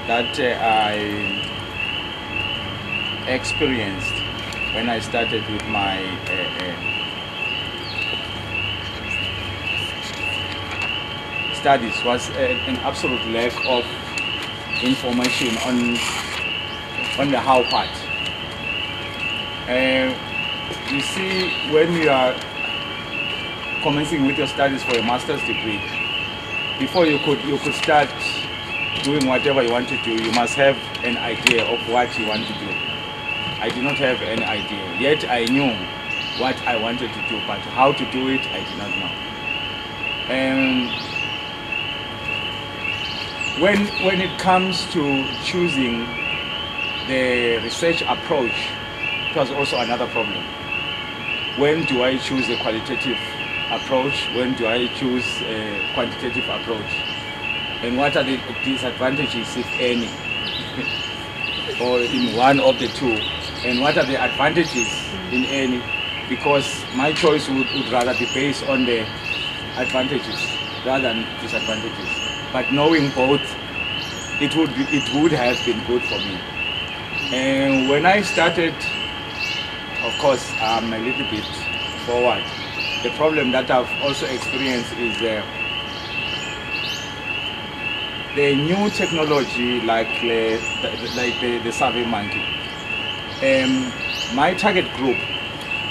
that I experienced when I started with my studies was an absolute lack of information on the how part. You see, when you are commencing with your studies for a master's degree, before you could start doing whatever you want to do, you must have an idea of what you want to do. I did not have any idea, yet I knew what I wanted to do, but how to do it, I did not know. And when it comes to choosing the research approach, it was also another problem. When do I choose a qualitative approach? When do I choose a quantitative approach? And what are the disadvantages, if any, or in one of the two? And what are the advantages in any? Because my choice would rather be based on the advantages rather than disadvantages. But knowing both, it would have been good for me. And when I started, of course, I'm a little bit forward. The problem that I've also experienced is the new technology, like the Survey Monkey. My target group,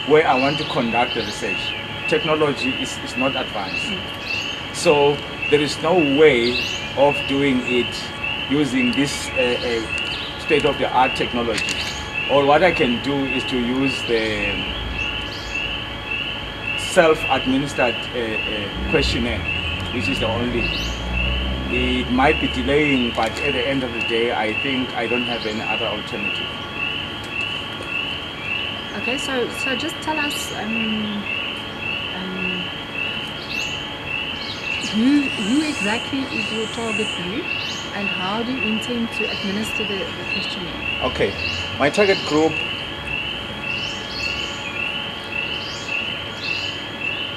where I want to conduct the research, technology is not advanced. So there is no way of doing it using this state-of-the-art technology. Or what I can do is to use the self-administered questionnaire, which is the only. It might be delaying, but at the end of the day, I think I don't have any other alternative. Okay, so just tell us who exactly is your target group, and how do you intend to administer the questionnaire? Okay, my target group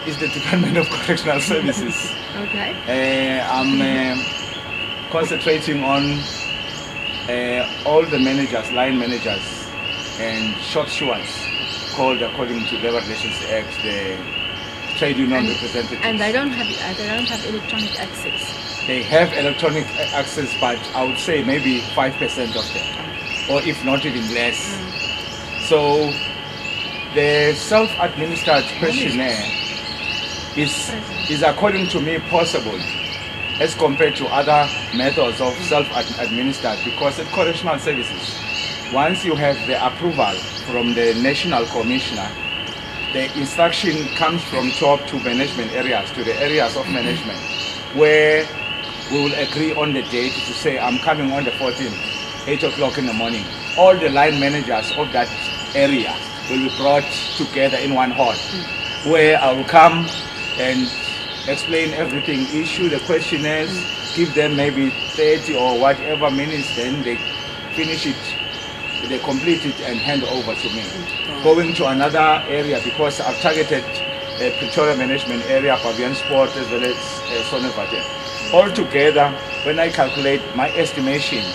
is the Department of Correctional Services. Okay. I'm concentrating on all the managers, line managers, and shop stewards, called according to Labor Relations Act, the trade union representatives. And they don't have electronic access. They have electronic access, but I would say maybe 5% of them, or if not even less. So the self-administered questionnaire is according to me possible as compared to other methods of self-administered, because at correctional services, once you have the approval from the national commissioner, the instruction comes from top to management areas, to the areas of management, where we will agree on the date to say, I'm coming on the 14th, 8 o'clock in the morning. All the line managers of that area will be brought together in one hall, where I will come and explain everything, issue the questionnaires, give them maybe 30 or whatever minutes, then they finish it, they complete it and hand over to me. Going to another area, because I've targeted Pretoria management area, Fabian Sport, as well as Sonnevaten. Altogether, when I calculate, my estimation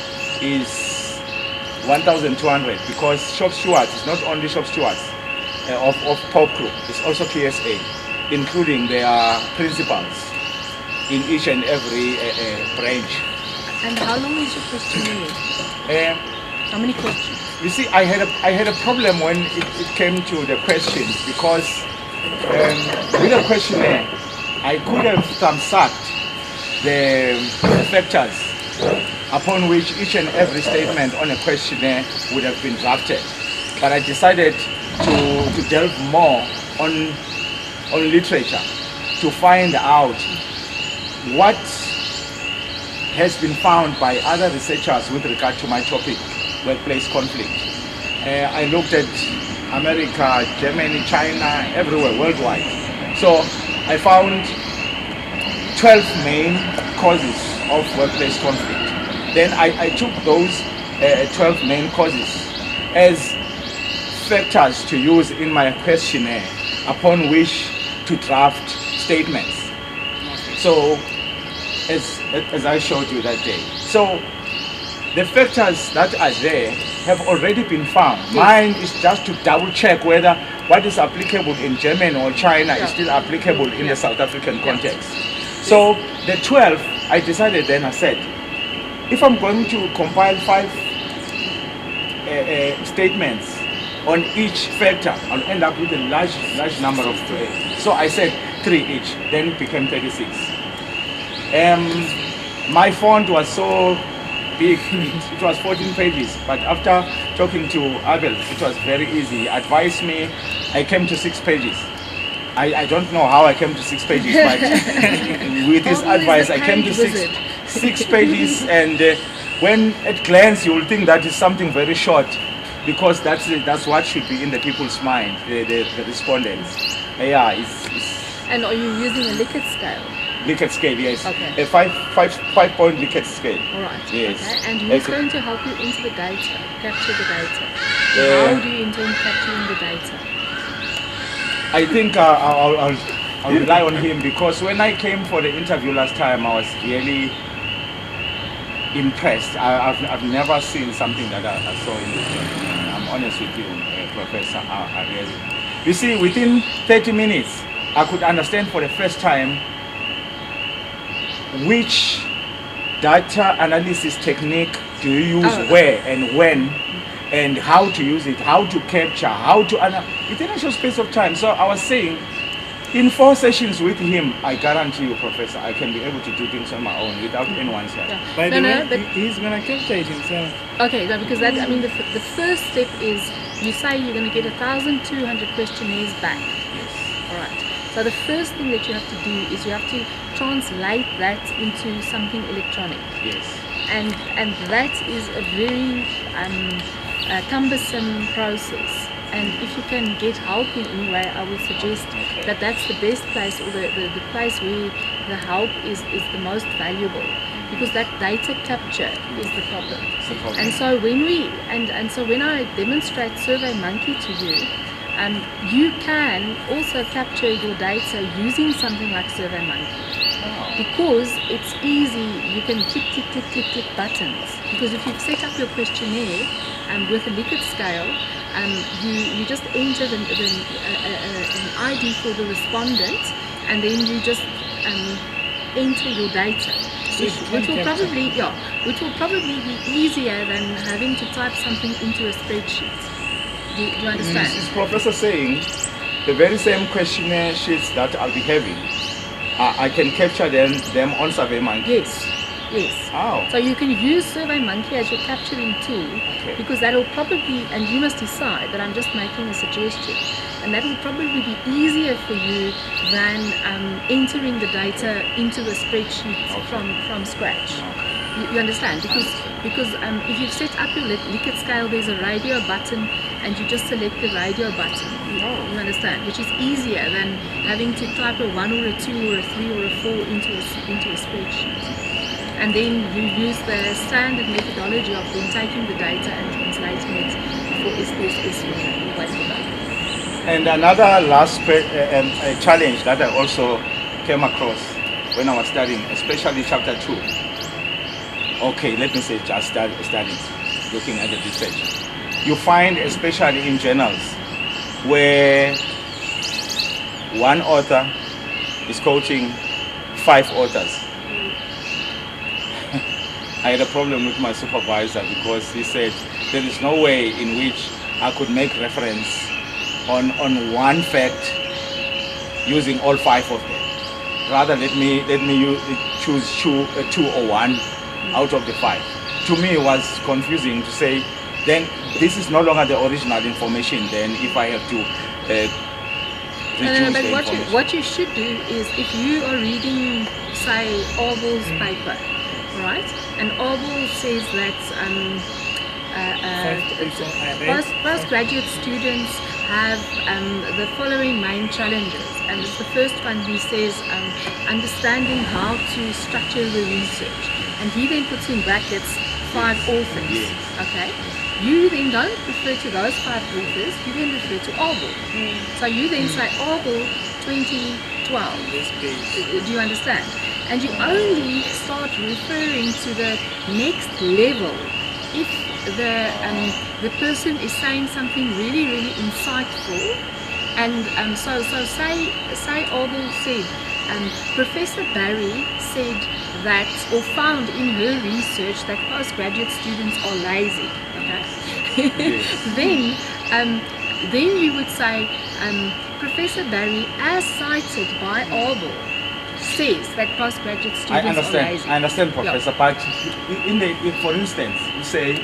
is 1,200, because shop stewards is not only shop stewards of Pop Crew, it's also PSA, including their principals in each and every branch. And how long is your questionnaire? How many questions? You see, I had a problem when it came to the questions, because with a questionnaire, I could have thumbsucked the factors upon which each and every statement on a questionnaire would have been drafted. But I decided to delve more on literature to find out what has been found by other researchers with regard to my topic, workplace conflict. I looked at America, Germany, China, everywhere, worldwide. So I found 12 main causes of workplace conflict. Then I took those 12 main causes as factors to use in my questionnaire upon which to draft statements. So as I showed you that day. So the factors that are there have already been found. Yes. Mine is just to double check whether what is applicable in Germany or China Yeah. is still applicable in Yeah. the South African context. So the 12, I decided then, I said, if I'm going to compile 5 statements on each factor, I'll end up with a large number of 3. So I said 3 each, then it became 36. My font was so big, it was 14 pages, but after talking to Abel, it was very easy. He advised me, I came to 6 pages. I don't know how I came to 6 pages, but with his Abel is advice, the I came to page 6, wizard. 6 pages, and when at glance you will think that is something very short, because that's what should be in the people's mind, the respondents. Yeah, it's And are you using a Likert scale? Likert scale, yes. Okay. A 5-point Likert scale. All right. Yes. Okay. And who's Okay. going to help you into the data, capture the data? Uh, How do you intend capturing the data? I think I'll rely on him, because when I came for the interview last time, I was really impressed. I've never seen something that I saw in this job. I'm honest with you, Professor. I really. You see, within 30 minutes, I could understand for the first time which data analysis technique do you use where and when, and how to use it, how to capture, how to analyze within a short space of time. So I was saying, in 4 sessions with him, I guarantee you, Professor, I can be able to do things on my own without anyone's help. Yeah. By No, the no, way, but he's gonna capture it himself. okay, no, because that, I mean, the first step is you say you're going to get 1,200 questionnaires back. All right. So the first thing that you have to do is you have to translate that into something electronic, Yes. and that is a very cumbersome process. And if you can get help in any way, I would suggest that that's the best place, or the place where the help is the most valuable, because that data capture is the problem. It's the problem. And so when I demonstrate SurveyMonkey to you, you can also capture your data using something like SurveyMonkey, because it's easy. You can click buttons. Because if you've set up your questionnaire with a Likert scale, you just enter an ID for the respondent, and then you just enter your data, which will probably be easier than having to type something into a spreadsheet. Do you understand? Is Professor saying the very same questionnaire sheets that I'll be having, I can capture them on SurveyMonkey? Yes. Yes. How? So you can use SurveyMonkey as your capturing tool, Okay. because that will probably, and you must decide, that I'm just making a suggestion, and that will probably be easier for you than entering the data into a spreadsheet from scratch. You understand? Because if you've set up your Likert scale, there's a radio button, and you just select the radio button. You understand? Which is easier than having to type a 1 or a 2 or a 3 or a 4 into a spreadsheet. And then you use the standard methodology of then taking the data and translating it for SPSS or whatever. And another last challenge that I also came across when I was studying, especially chapter 2. Okay, let me say just studying, looking at the research. You find, especially in journals, where one author is quoting 5 authors. I had a problem with my supervisor, because he said there is no way in which I could make reference on one fact using all 5 of them. Rather, let me choose 2 or 1 out of the 5. To me, it was confusing to say, then this is no longer the original information. Then, if I have to reduce But the information. what you should do is, if you are reading, say, Abel's paper, right? And Abel says that postgraduate students have the following main challenges, and it's the first one. He says understanding how to structure the research, and he then puts in brackets 5 authors. Yes. Okay, you then don't refer to those 5 authors. You then refer to Abel. So you then say Abel 2012. This page. Do you understand? And you only start referring to the next level if the person is saying something really, really insightful, and so say Abel said, Professor Barry said that, or found in her research, that postgraduate students are lazy. Okay, then you would say, Professor Barry, as cited by Abel, says that postgraduate students are lazy. I understand, Professor. But for instance, you say,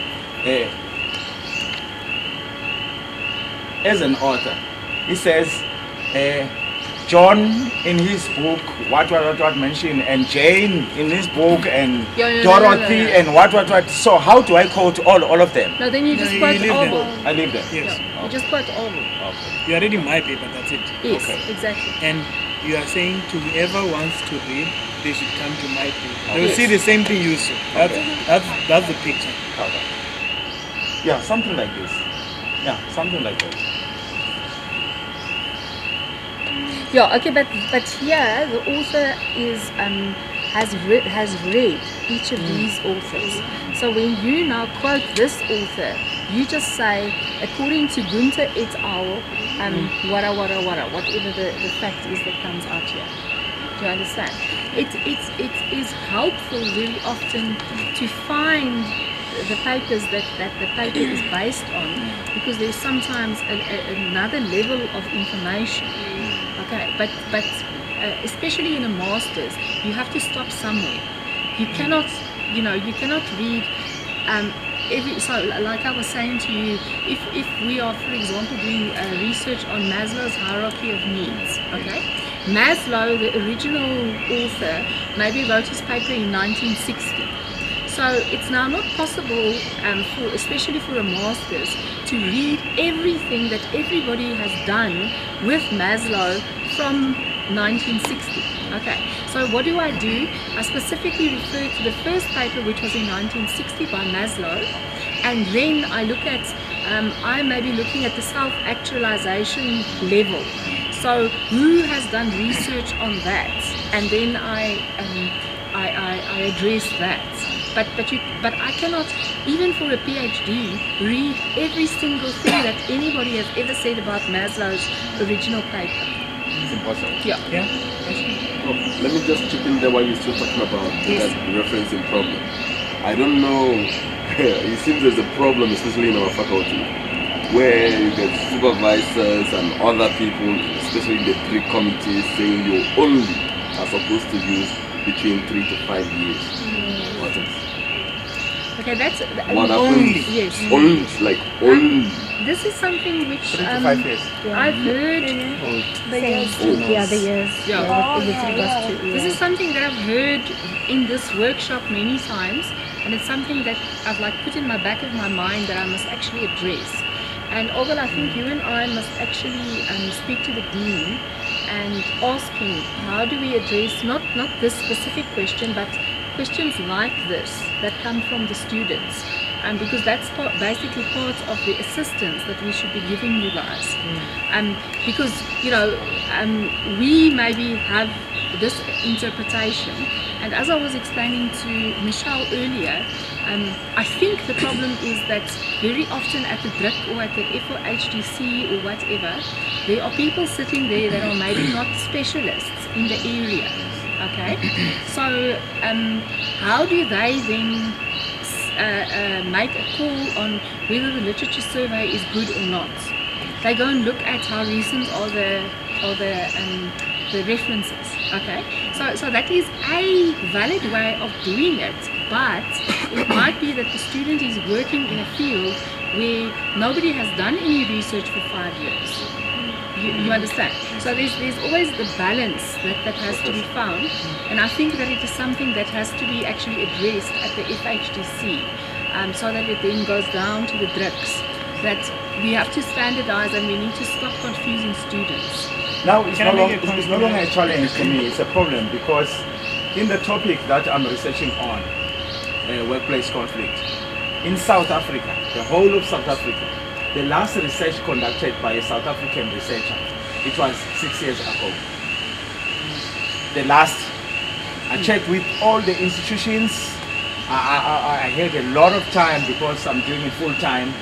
as an author, he says, John in his book, what mentioned, and Jane in his book, and Dorothy, and what. So how do I quote all of them? No, then you just quote Abel. I leave them. Yes. You just quote Abel. Okay. You are reading my paper, that's it. Yes, Okay. exactly. And you are saying to whoever wants to read, they should come to my paper. They will Yes. see the same thing you saw. That's the picture. Okay. Yeah, something like this. Yeah, something like that. Yeah, okay, but here the author is has read each of these authors. So when you now quote this author, you just say, according to Gunther et al., whatever the fact is that comes out here. Do you understand? It is helpful very often to find the papers that the paper is based on, because there's sometimes another level of information. Okay, but especially in a master's, you have to stop somewhere. You cannot read so like I was saying to you, if we are, for example, doing research on Maslow's hierarchy of needs, okay? Maslow, the original author, maybe wrote his paper in 1960. So it's now not possible, especially for a master's, to read everything that everybody has done with Maslow from 1960. Okay, so what do? I specifically refer to the first paper, which was in 1960 by Maslow, and then I look at, I may be looking at the self-actualization level. So who has done research on that? And then I address that. But I cannot, even for a PhD, read every single thing that anybody has ever said about Maslow's original paper. It's impossible. Yeah. Oh, let me just chip in there while you're still talking about Yes. that referencing problem. I don't know, it seems there's a problem, especially in our faculty, where you get supervisors and other people, especially in the 3 committees, saying you only are supposed to use between 3 to 5 years. What is? Okay, that's What only. happens? Yes. Only, like only. This is something which 3 to 5 years. I've heard. Yeah, the years. Yeah. With regards to, This is something that I've heard in this workshop many times, and it's something that I've put in my back of my mind that I must actually address. And although I think you and I must actually speak to the dean and ask him, how do we address not this specific question, but questions like this that come from the students, because that's basically part of the assistance that we should be giving you guys. Because we maybe have this interpretation, and as I was explaining to Michelle earlier, I think the problem is that very often at the DRIC or at the FOHDC or whatever, there are people sitting there that are maybe not specialists in the area. Okay, so how do they then make a call on whether the literature survey is good or not? They go and look at how recent are the references. Okay, so that is a valid way of doing it, but it might be that the student is working in a field where nobody has done any research for 5 years. You understand? So there's always the balance that has to be found, and I think that it is something that has to be actually addressed at the FHDC, so that it then goes down to the DRICs, that we have to standardize and we need to stop confusing students. Now it's Can no, I make long, a it's no longer a challenge to me, it's a problem, because in the topic that I'm researching on, workplace conflict, in South Africa, the whole of South Africa, the last research conducted by a South African researcher, it was 6 years ago. The last, I checked with all the institutions, I had a lot of time because I'm doing it full time.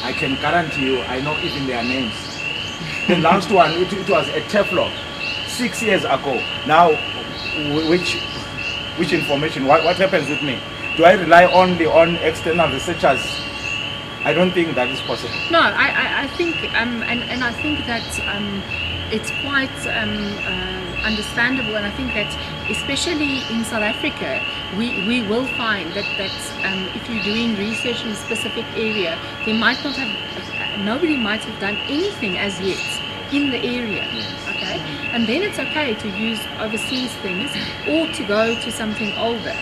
I can guarantee you, I know even their names. The last one, it was a Teflon, 6 years ago. Now, which information? What happens with me? Do I rely only on external researchers? I don't think that is possible. No, I think, and I think that it's quite understandable, and I think that especially in South Africa, we will find that if you're doing research in a specific area, nobody might have done anything as yet in the area, okay? And then it's okay to use overseas things or to go to something older.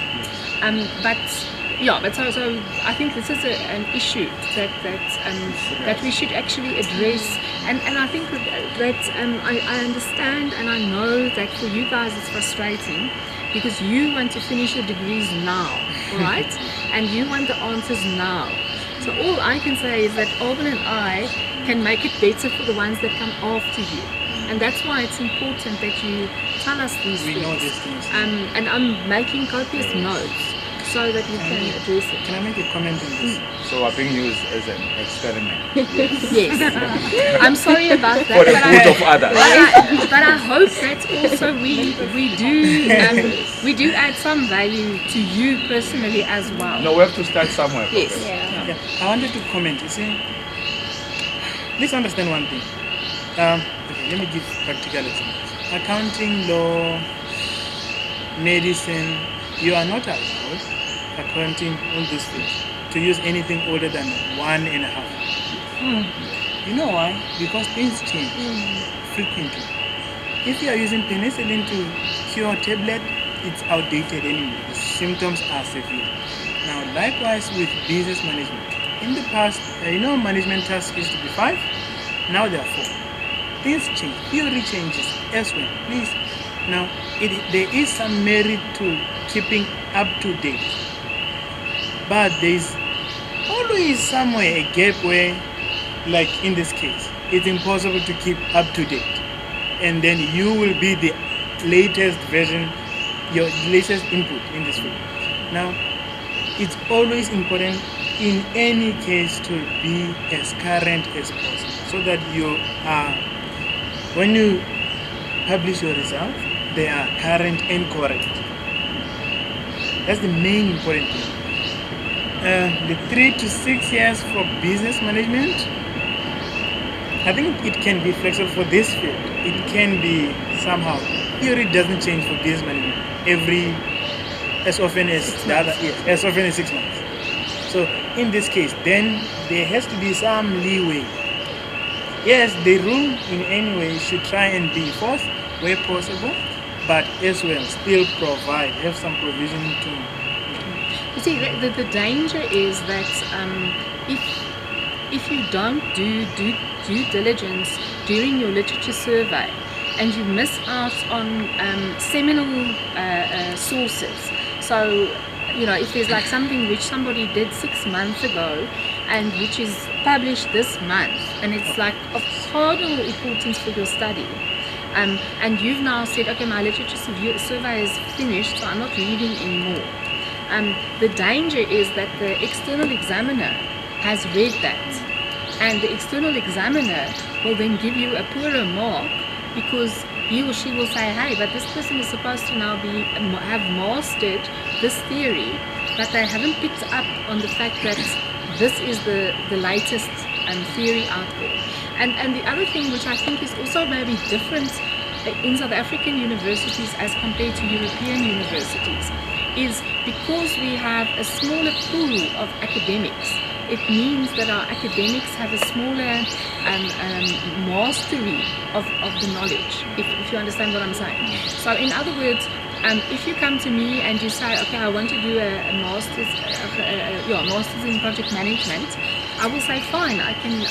But so I think this is an issue that we should actually address, and I think that I understand and I know that for you guys it's frustrating because you want to finish your degrees now, all right? And you want the answers now. So all I can say is that Alban and I can make it better for the ones that come after you. And that's why it's important that you tell us these things. We know these things. And I'm making copious notes so that we can address it. Can I make a comment on this? So I'm being used as an experiment Yes. I'm sorry about that. for the good of others. But I hope that also we do add some value to you personally as well. No, we have to start somewhere. Yes. Professor. Yeah. Yeah. I wanted to comment. You see, let's understand one thing. Okay, let me give practical examples. Accounting, law, medicine, you are not allowed, accounting on this field, to use anything older than 1.5. You know why? Because things change frequently. If you are using penicillin to cure tablet, it's outdated anyway. The symptoms are severe. Now, likewise with business management. In the past, management tasks used to be 5, now there are 4. Things change, theory changes as well. Please, now there is some merit to keeping up to date, but there is always somewhere a gap where, like in this case, it's impossible to keep up to date, and then you will be the latest version, your latest input in this field. Now, it's always important in any case to be as current as possible, so that you are, when you publish your results, they are current and correct. That's the main important thing. The 3 to 6 years for business management, I think it can be flexible for this field. It can be somehow. Theory doesn't change for business management as often as 6 months. So in this case, then there has to be some leeway. Yes, the rule in any way should try and be enforced where possible, but as well still have some provision to. You see, the danger is that if you don't do due diligence during your literature survey and you miss out on seminal sources, so if there's like something which somebody did 6 months ago and which is published this month and it's like of cardinal importance for your study, and you've now said, okay, my literature survey is finished, so I'm not reading anymore. The danger is that the external examiner has read that, and the external examiner will then give you a poorer mark because he or she will say, hey, but this person is supposed to now have mastered this theory, but they haven't picked up on the fact that this is the latest theory out there. And the other thing which I think is also maybe different in South African universities as compared to European universities is because we have a smaller pool of academics. It means that our academics have a smaller mastery of the knowledge, if you understand what I'm saying. So in other words, if you come to me and you say, okay, I want to do a master's, master's in project management, I will say, fine, I can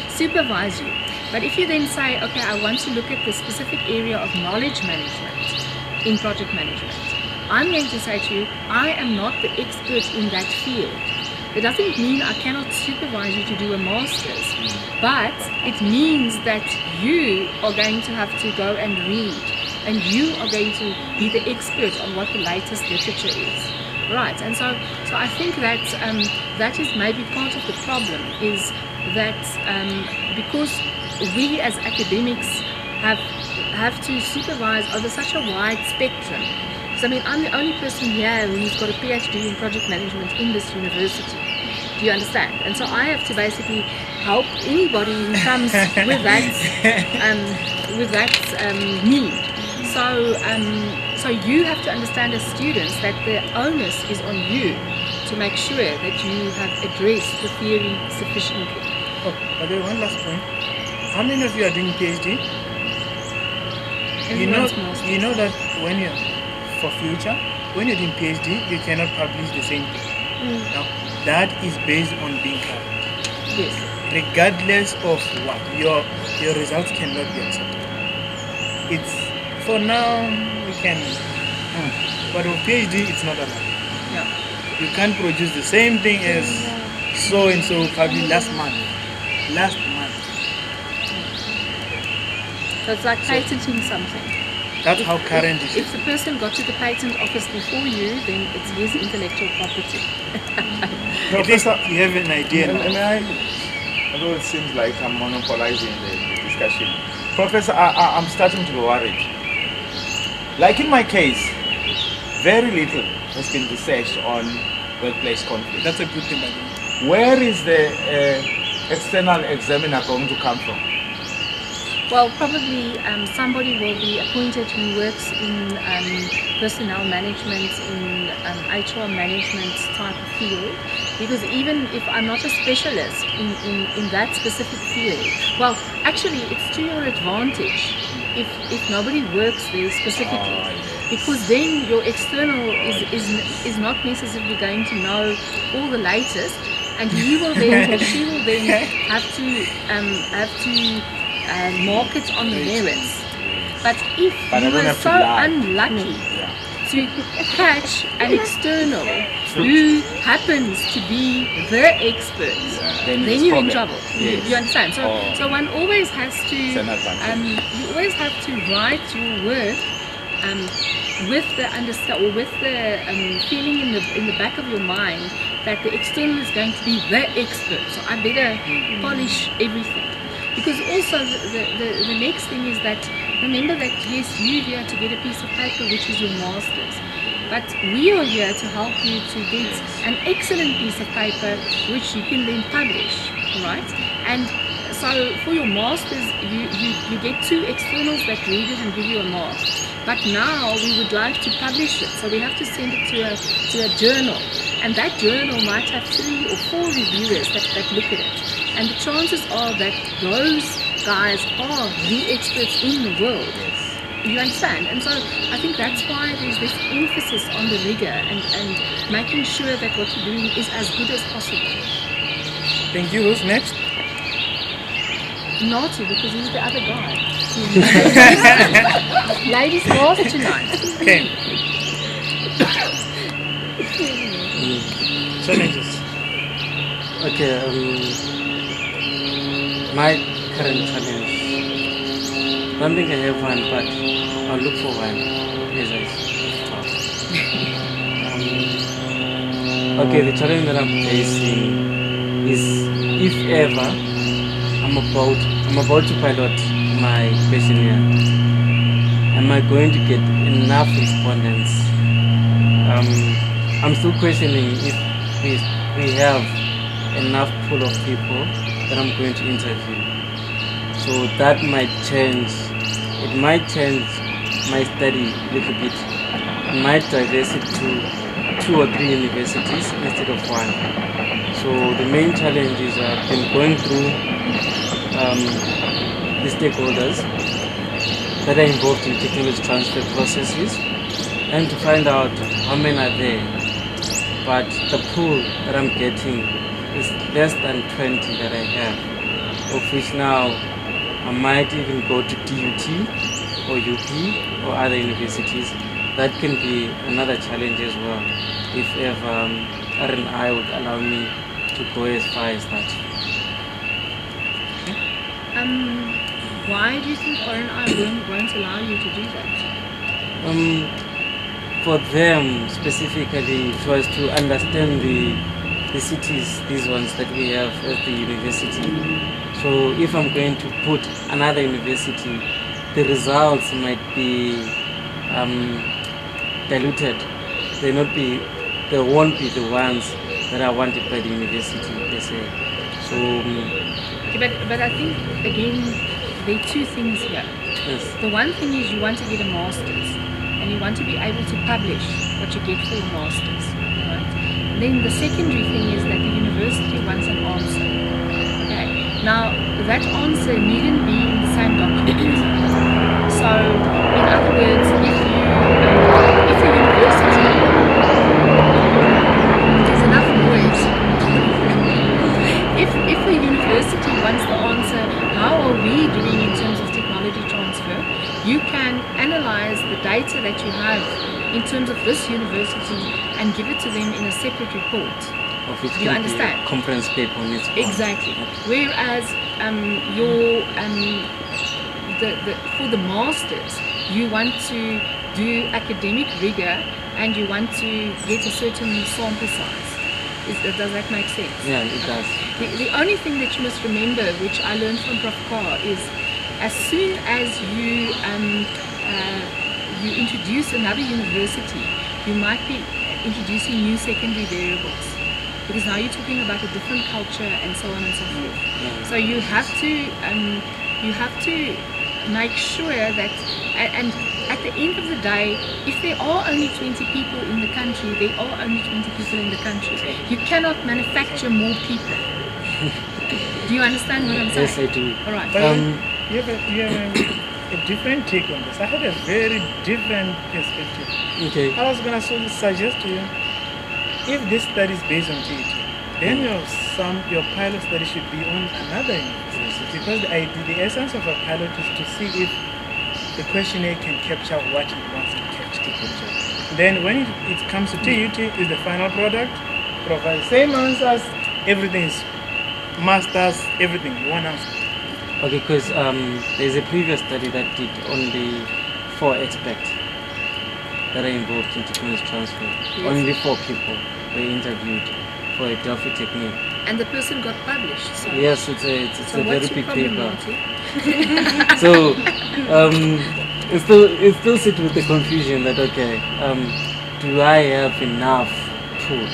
supervise you. But if you then say, okay, I want to look at the specific area of knowledge management in project management, I'm going to say to you, I am not the expert in that field. It doesn't mean I cannot supervise you to do a master's, but it means that you are going to have to go and read and you are going to be the expert on what the latest literature is, right? And so I think that that is maybe part of the problem, is that because we as academics have to supervise over such a wide spectrum. So I mean, I'm the only person here who's got a PhD in project management in this university. Do you understand? And so I have to basically help anybody who comes with that need. So you have to understand as students that the onus is on you to make sure that you have addressed the theory sufficiently. Oh, by the way, one last point. How many of you are doing PhD? Everyone's master's. You know that when you're doing PhD, you cannot publish the same thing. Now, that is based on being current. Yes. Regardless of what, your results cannot be accepted. It's, for now, we can, but with PhD, it's not allowed. Yeah. You can't produce the same thing as so-and-so probably last month. So it's like patenting something. That's how current it is. If the person got to the patent office before you, then it's his intellectual property. At least you have an idea. Although it seems like I'm monopolizing the discussion, Professor, I'm starting to be worried. Like in my case, very little has been researched on workplace conflict. That's a good thing, by the way. Where is the external examiner going to come from? Well, probably somebody will be appointed who works in personnel management, in HR management type of field. Because even if I'm not a specialist in that specific field, well, actually it's to your advantage if nobody works there specifically. Because then your external is not necessarily going to know all the latest, and he will then or she will then have to market on the merits. But if you were so unlucky to catch an external who happens to be the expert, then you're in trouble. Yes. You understand? So one always has to you always have to write your work with the feeling in the back of your mind that the external is going to be the expert. So I better polish everything. Because also the next thing is that, remember that yes, you're here to get a piece of paper which is your master's, but we are here to help you to get an excellent piece of paper which you can then publish, right? And so for your master's, you get 2 externals that read it and give you a mark. But now we would like to publish it, so we have to send it to a journal, and that journal might have 3 or 4 reviewers that look at it. And the chances are that those guys are the experts in the world. You understand? And so I think that's why there's this emphasis on the rigor and making sure that what you're doing is as good as possible. Thank you. Who's next? Naughty, because he's the other guy. Ladies first tonight. Okay. Challenges. Okay, my current challenge. I don't think I have one, but I'll look for one as I talk. Okay, the challenge that I'm facing is, if ever I'm about to pilot my questionnaire, am I going to get enough respondents? I'm still questioning if we have enough pool of people that I'm going to interview. So that might change. It might change my study a little bit. I might diverse it to 2 or 3 universities instead of 1. So the main challenge is I've been going through the stakeholders that are involved in technology transfer processes and to find out how many are there. But the pool that I'm getting is less than 20 that I have, of which now I might even go to DUT or UP or other universities. That can be another challenge as well, if ever R&I would allow me to go as far as that. Why do you think R&I won't allow you to do that? For them specifically, it was to understand the cities, these ones that we have at the university. So if I'm going to put another university, the results might be diluted. They won't be the ones that are wanted by the university, they say. So Okay, but I think again there are two things here. yes, The one thing is you want to get a master's and you want to be able to publish what you get for your master's, right? And then the secondary thing is that the university wants an answer. Okay. Now that answer needn't be in the same document. So in other words, if the university, there's enough noise. If a university wants the answer, how are we doing in terms of technology transfer? You can analyze the data that you have in terms of this university and give it to them in a separate report. of which Do you can be understand? a conference paper on its own. Exactly. Okay. Whereas for the masters, you want to do academic rigor and you want to get a certain sample size. Does that make sense? Yeah, it does. The only thing that you must remember, which I learned from Prof. Carr, is as soon as you introduce another university, you might be introducing new secondary variables, because now you're talking about a different culture and so on and so forth. Yeah. So you have to make sure that, and at the end of the day, if there are only 20 people in the country, there are only 20 people in the country. You cannot manufacture more people. Do you understand what I'm saying? Yes, I do. All right. But you have a different take on this. I had a very different perspective. Okay. I was going to suggest to you, if this study is based on TET, then your pilot study should be on another university, because the essence of a pilot is to see if the questionnaire can capture what it wants to capture. Then when it comes to TET, is the final product, provide the same answers, everything is masters, everything, one answer. Okay, because there's a previous study that did only 4 experts that are involved in technology transfer. Yes. Only 4 people were interviewed for a Delphi technique. And the person got published. So, Yes, it's so a very what's your big problem, paper. Marty? So it still sit with the confusion that do I have enough pool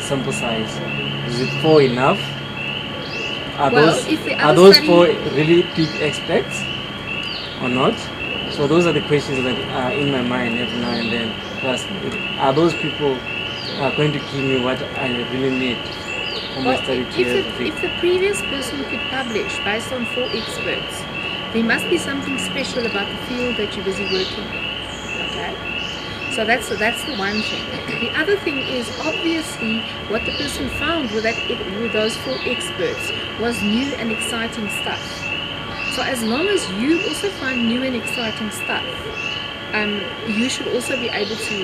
sample size? Is it 4 enough? Are Well, if the are other those study- 4 really big experts or not? So those are the questions that are in my mind every now and then. Plus, are those people going to give me what I really need for my Well, study to have? if the previous person could publish based on 4 experts, there must be something special about the field that you're busy working in. Okay? So that's the one thing. The other thing is, obviously what the person found with those 4 experts was new and exciting stuff. So as long as you also find new and exciting stuff, you should also be able to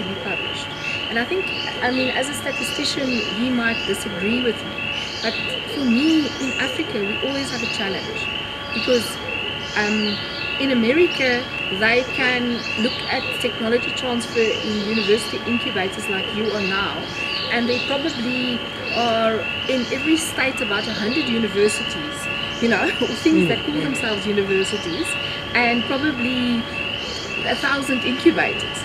be published. And I think, as a statistician, you might disagree with me, but for me, in Africa, we always have a challenge, because in America, they can look at technology transfer in university incubators like you are now, and they probably are in every state about 100 universities, or things that call themselves universities, and probably 1,000 incubators,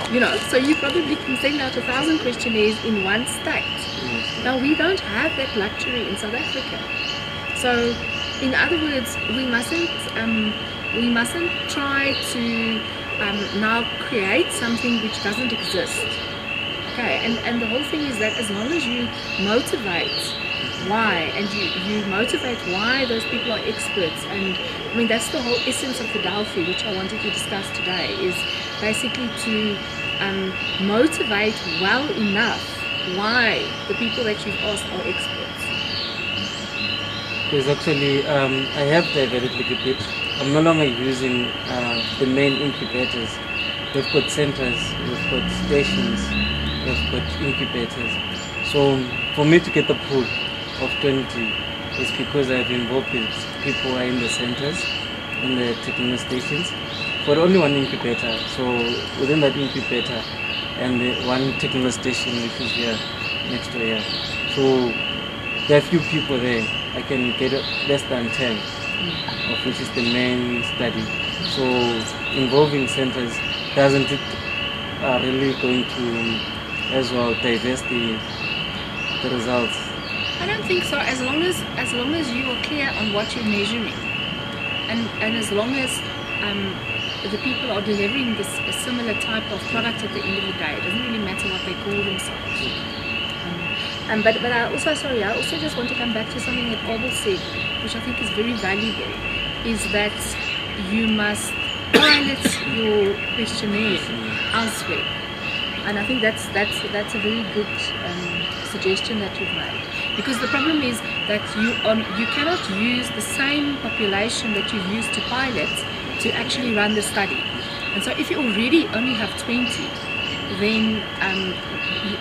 so you probably can send out 1,000 questionnaires in one state. Now we don't have that luxury in South Africa. So in other words, we mustn't try to now create something which doesn't exist. Okay, and the whole thing is that as long as you motivate why, and you motivate why those people are experts, and that's the whole essence of the Delphi, which I wanted to discuss today, is basically to motivate well enough why the people that you've asked are experts. Because actually, I have diverted a little bit. I'm no longer using the main incubators. We've got centers, we've got stations, we've got incubators. So for me to get the pool of 20 is because I've involved with people who are in the centers, in the technical stations, for only one incubator. So within that incubator and the one technical station which is here next to here. So there are few people there. I can get less than 10, of which is the main study. So involving centers doesn't it really going to as well divest the results? I don't think so. As long as you are clear on what you're measuring, and as long as the people are delivering a similar type of product at the end of the day, it doesn't really matter what they call themselves. But I also just want to come back to something that Abel said, which I think is very valuable, is that you must pilot your questionnaire elsewhere. And I think that's a very good suggestion that you've made, because the problem is that you cannot use the same population that you use to pilot to actually run the study. And so if you already only have 20, then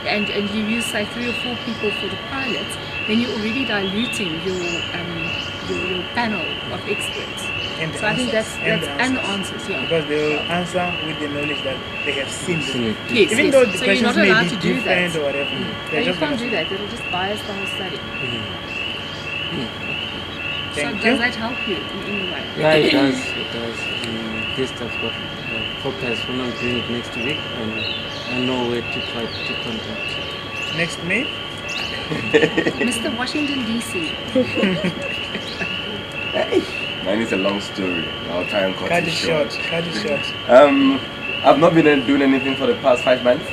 and you use say 3 or 4 people for the pilots, then you're already diluting your panel of experts. And So I think that's and the answers, yeah. Because they will answer with the knowledge that they have seen it. Yes, Even yes. though the So you're questions not may allowed be to do different that. or whatever. No, They're you just can't gonna- do that. It'll just bias the whole study. So Thank you. does that help you in any way? Yeah, it does. It does. This I've got focus when I'm doing it next week, and I know where to try to contact. Next May, Mr. Washington DC. Mine is a long story. I'll try and cut cut it it short. short. Cut it short. I've not been doing anything for the past 5 months.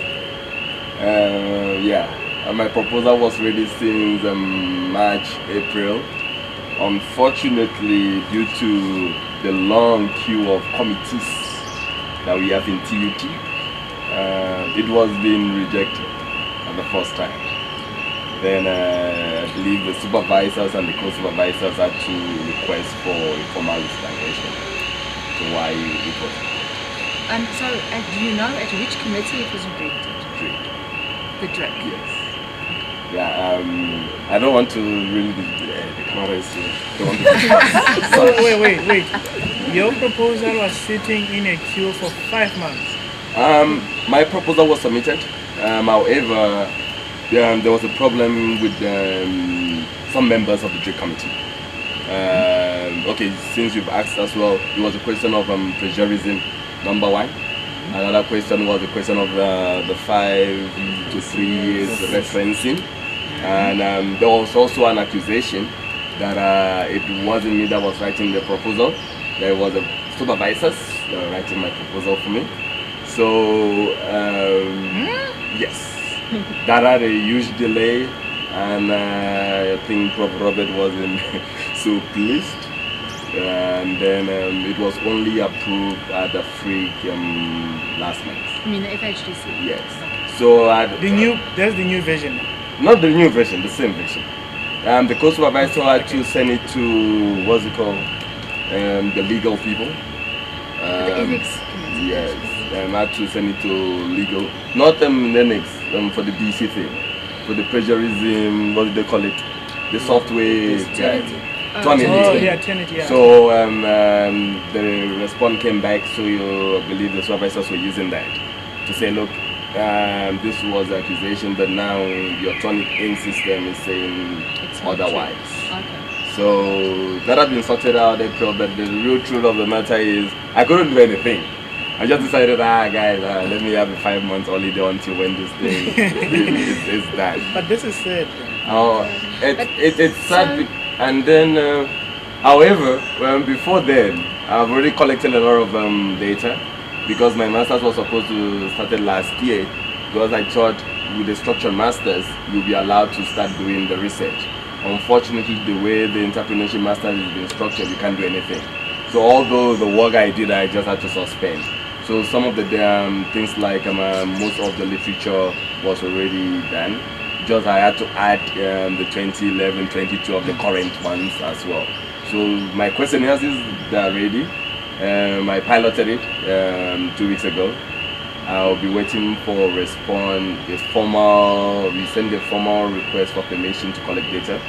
My proposal was ready since March, April. Unfortunately, due to the long queue of committees that we have in TUT, it was being rejected at the first time. Then I believe the supervisors and the co-supervisors had to request for a formal explanation to why it was So do you know at which committee it was rejected? rejected. The DRIC. Yes. Yeah, I don't want to really the camera is here. Don't want to So wait. Your proposal was sitting in a queue for 5 months. My proposal was submitted. However, there was a problem with some members of the DRIC committee. Okay, since you've asked as well, it was a question of plagiarism, number one. Another question was the question of the 5 to 3 years referencing. And there was also an accusation that it wasn't me that was writing the proposal. There was a supervisors that were writing my proposal for me. So, yes, that had a huge delay, and I think Prof. Robert wasn't so pleased. And then it was only approved at the FRIG last month. I mean the FHDC. Yes. So That's the new version. not the new version, the same version. The co-supervisor had to send it to what's it called, the legal people. The ethics committee. Yes, I had to send it to legal, not Linux, for the BC thing, for the plagiarism. What do they call it? The software guy. Trinity. Oh, yeah, Trinity, yeah. So the response came back. So I believe the supervisors were using that to say, look, this was the accusation, but now your Tonic-in system is saying It's not otherwise. true. Okay. So that has been sorted out April, but the real truth of the matter is I couldn't do anything. I just decided, guys, let me have a 5 months holiday until when this thing is done. But this is sad. Oh, it's sad. So- And then, however, before then, I've already collected a lot of data because my master's was supposed to start last year. Because I thought with the structured masters, you'll be allowed to start doing the research. Unfortunately, the way the entrepreneurship masters is being structured, you can't do anything. So although the work I did, I just had to suspend. So some of the things like most of the literature was already done. Just I had to add the 2011, 2012 of the current ones as well. So my questionnaires they're ready. I piloted it 2 weeks ago. I'll be waiting for response. We send a formal request for permission to collect data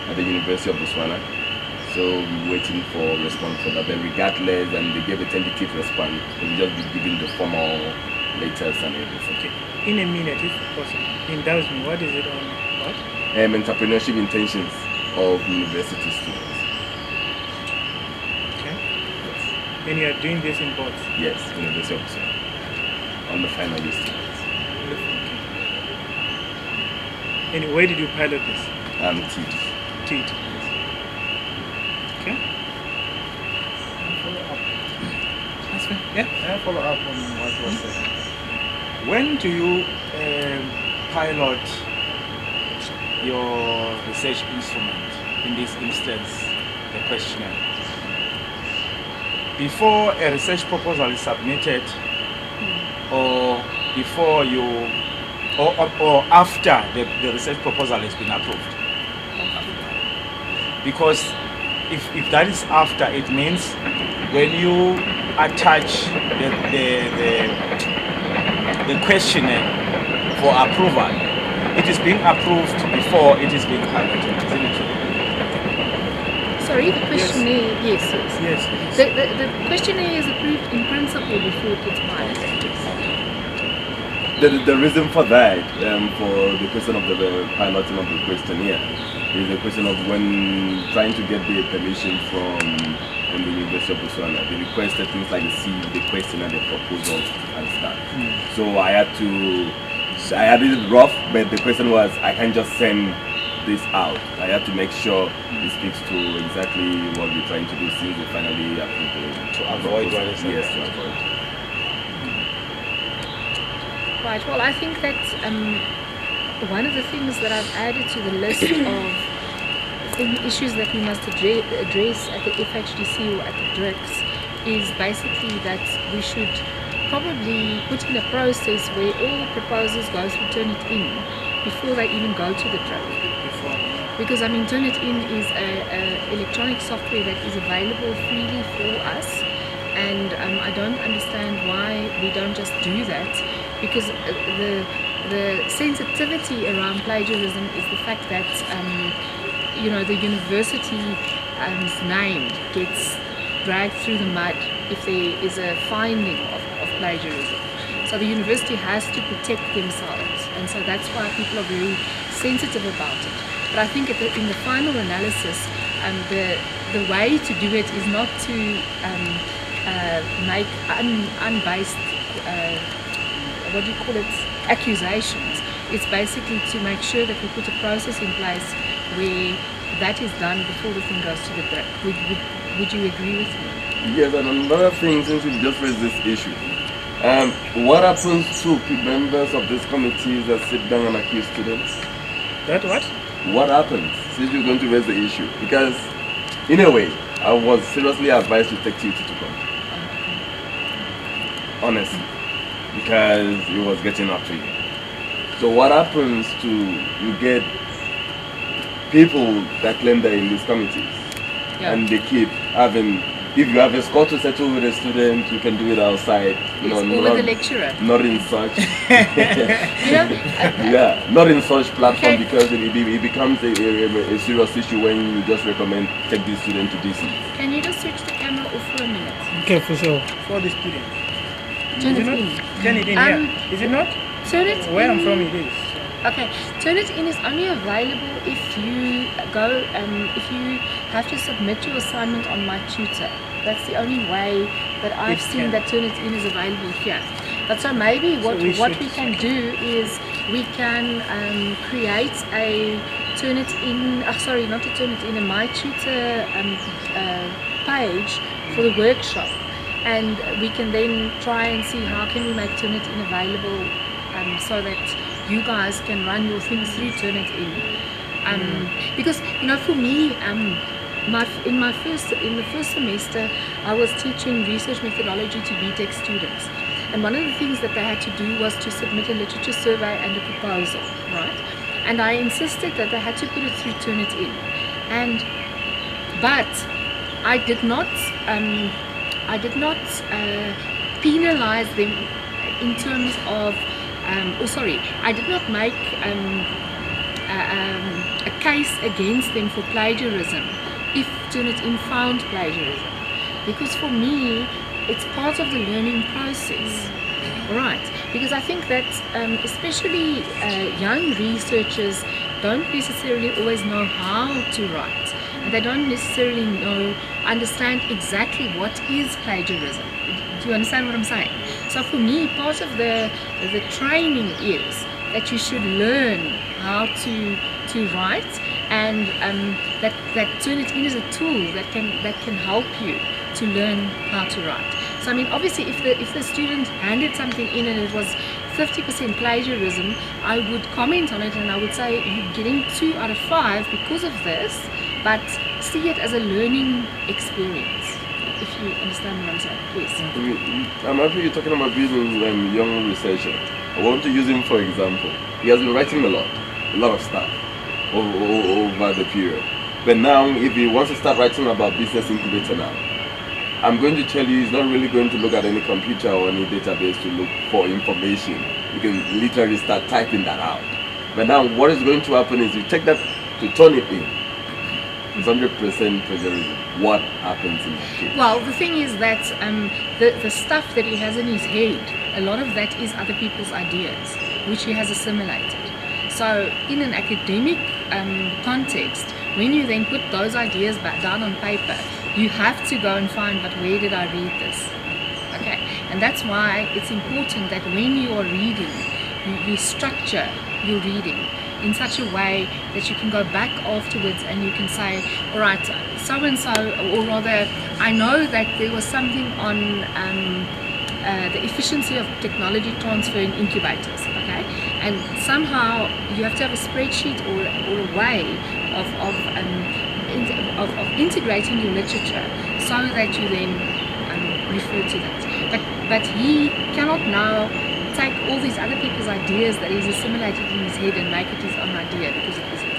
at the University of Botswana. So we're waiting for response for that. Then regardless, and they gave a tentative response, we'll just be giving the formal letters and everything. Okay. In a minute, if possible, indulge me. What is it on? What? Entrepreneurship intentions of university students. Okay. And you are doing this in both. Yes, University of Botswana. On the final year students. Okay. And where did you pilot this? TEED. TEED. Okay. Yeah, can I follow up on what was said? When do you pilot your research instrument, in this instance, the questionnaire? Before a research proposal is submitted, or before you, or after the research proposal has been approved? Because if that is after, it means when you attach the questionnaire for approval, it is being approved before it is being piloted, isn't it true? Sorry, the questionnaire, yes. Yes. The questionnaire is approved in principle before it gets piloted. The reason for that, for the question of the piloting of the questionnaire, is the question of when trying to get the permission from the University of Botswana. They requested things like the CV, the question and the proposal and stuff. So I had it rough, but the question was, I can't just send this out. I have to make sure it speaks to exactly what we're trying to do since we finally approved it. To avoid what is Yes, to avoid. Right, well, I think that one of the things that I've added to the list of issues that we must address at the FHDC or at the DRICS is basically that we should probably put in a process where all proposals go through Turnitin before they even go to the DRIC. Because Turnitin is a electronic software that is available freely for us, and I don't understand why we don't just do that, because the sensitivity around plagiarism is the fact that the university's name gets dragged through the mud if there is a finding of plagiarism. So the university has to protect themselves, and so that's why people are very sensitive about it. But I think in the final analysis, the way to do it is not to make unbased, accusations. It's basically to make sure that we put a process in place where that is done before the thing goes to the DRIC. Would you agree with me? Yes, and another thing, since we've just raised this issue, what happens to members of these committees that sit down and accuse students? That what? What happens since you're going to raise the issue? Because, in a way, I was seriously advised to take TUT to come. Honestly. Because it was getting up to you. So what happens to, you get people that claim they're in these committees, and they keep having, if you have a score to settle with a student, you can do it outside. Or with the lecturer. Not in such. Not in such platform, Okay. because it becomes a serious issue when you just recommend take this student to DC. Can you just switch the camera off for a minute? Okay, for sure. For the students. Turn Is it it not? in. Turn it in here. Is it not? Turn it Where in. I'm from, it is. Okay, Turnitin is only available if you go, if you have to submit your assignment on My Tutor. That's the only way that I've seen that Turnitin is available here. But so maybe what we can do is we can create a Turnitin, not a Turnitin, a My Tutor page for the workshop, and we can then try and see how can we make Turnitin available so that you guys can run your things through Turnitin. Because for me, in the first semester, I was teaching research methodology to BTech students, and one of the things that they had to do was to submit a literature survey and a proposal, right? And I insisted that they had to put it through Turnitin, but I did not penalize them in terms of. I did not make a case against them for plagiarism if Turnitin found plagiarism. Because for me, it's part of the learning process. Right, because I think that especially young researchers don't necessarily always know how to write, and they don't necessarily understand exactly what is plagiarism. Do you understand what I'm saying? So for me, part of the training is that you should learn how to write, and that Turnitin is a tool that can help you to learn how to write. So I mean, obviously, if the student handed something in and it was 50% plagiarism, I would comment on it and I would say you're getting 2 out of 5 because of this, but see it as a learning experience. If you understand what I'm saying, yes. I'm happy you're talking about being a young researcher. I want to use him for example. He has been writing a lot of stuff over the period. But now, if he wants to start writing about business incubator now, I'm going to tell you he's not really going to look at any computer or any database to look for information. You can literally start typing that out. But now what is going to happen is you take that to turn it in. It's 100% plagiarism. What happens in that case? Well, the thing is that the stuff that he has in his head, a lot of that is other people's ideas, which he has assimilated. So in an academic context, when you then put those ideas back down on paper, you have to go and find, but where did I read this? Okay, and that's why it's important that when you are reading, you structure your reading in such a way that you can go back afterwards and you can say, all right, so and so, or rather, I know that there was something on the efficiency of technology transfer in incubators, okay, and somehow you have to have a spreadsheet or a way of integrating your literature so that you then refer to that. But he cannot now take all these other people's ideas that he's assimilated in his head and make it his own idea, because it isn't.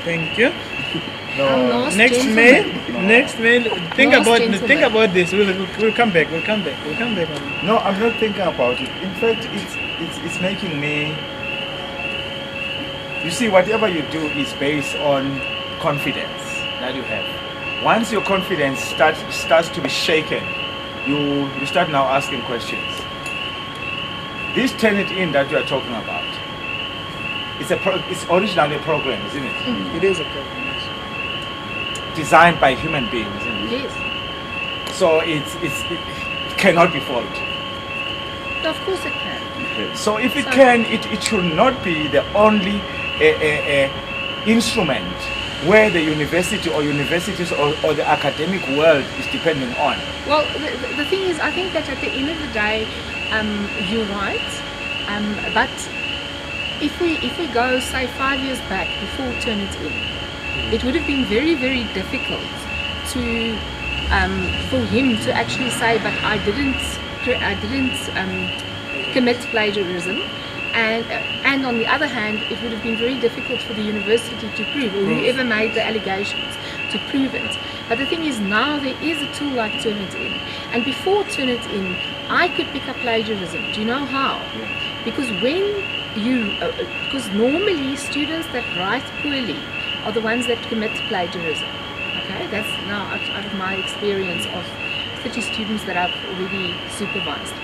Thank you. Last Next gentleman. Next mail. Think Last about this. We'll come back. We'll come back on it. No, I'm not thinking about it. In fact, it's making me. You see, whatever you do is based on confidence that you have. Once your confidence starts to be shaken, you start now asking questions. This Turnitin that you are talking about, it's originally a program, isn't it? It is a problem. Yes. Designed by human beings, isn't it? Yes. So it cannot be faulted. Of course it can. So if it can, it should not be the only instrument where the university or universities or the academic world is depending on. Well, the thing is, I think that at the end of the day, you're right. But if we go, say, 5 years back before Turnitin, it would have been very, very difficult to for him to actually say, but I didn't commit plagiarism. And on the other hand, it would have been very difficult for the university to prove, or whoever made the allegations, to prove it. But the thing is, now there is a tool like Turnitin. And before Turnitin, I could pick up plagiarism. Do you know how? Because because normally students that write poorly are the ones that commit plagiarism. Okay, that's now out of my experience of 30 students that I've already supervised.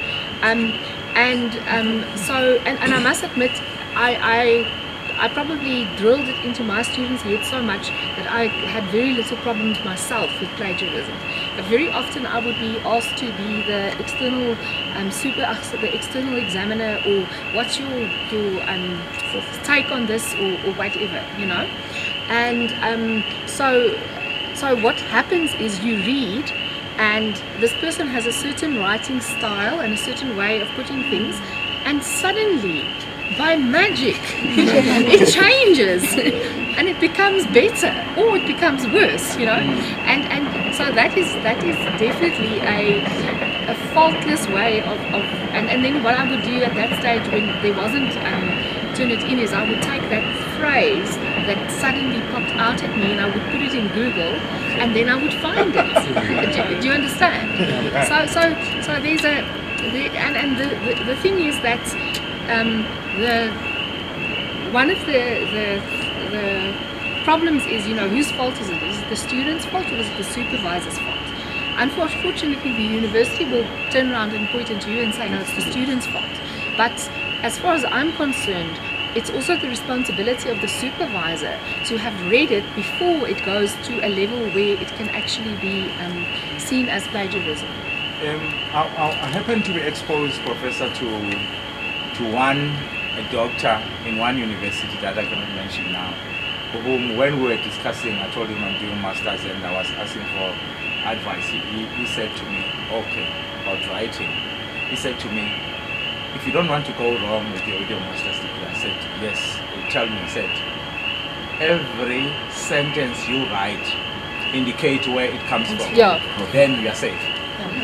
So I must admit, I probably drilled it into my students' heads so much that I had very little problems myself with plagiarism. But very often I would be asked to be the external the external examiner, or what's your take on this, or whatever, you know. And so what happens is you read, and this person has a certain writing style and a certain way of putting things, and suddenly, by magic, it changes and it becomes better, or it becomes worse, you know. And so that is definitely a faultless way of and then what I would do at that stage, when there wasn't Turnitin, is I would take that phrase that suddenly popped out at me and I would put it in Google, and then I would find it. Do you understand? So there's the thing is that one of the problems is, whose fault is it? Is it the student's fault or is it the supervisor's fault? Unfortunately, the university will turn around and point at you and say, no, it's the student's fault. But as far as I'm concerned, it's also the responsibility of the supervisor to have read it before it goes to a level where it can actually be seen as plagiarism. I happen to be exposed, Professor, to a doctor in one university that I cannot mention now, whom, when we were discussing, I told him I'm doing masters and I was asking for advice. He said to me, okay, about writing. He said to me, if you don't want to go wrong with your master's degree, I said, yes. He told me, he said, every sentence you write indicate where it comes from. Yeah. Then we are safe.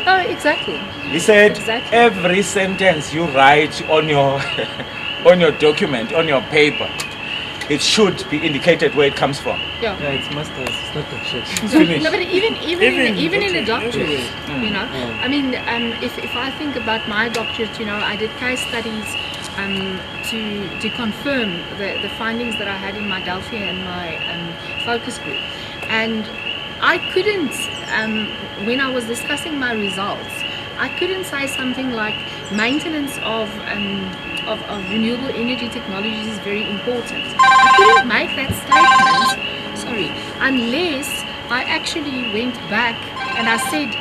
Oh, exactly. He said, Exactly. every sentence you write on your on your document, on your paper, it should be indicated where it comes from. Yeah. Yeah, it's masters, it's not doctorate. It's finished. No, but even in a doctorate, Yeah. I mean, if I think about my doctorate, I did case studies to confirm the findings that I had in my Delphi and my focus group, and I couldn't, when I was discussing my results, I couldn't say something like maintenance of renewable energy technologies is very important. I couldn't make that statement, unless I actually went back and I said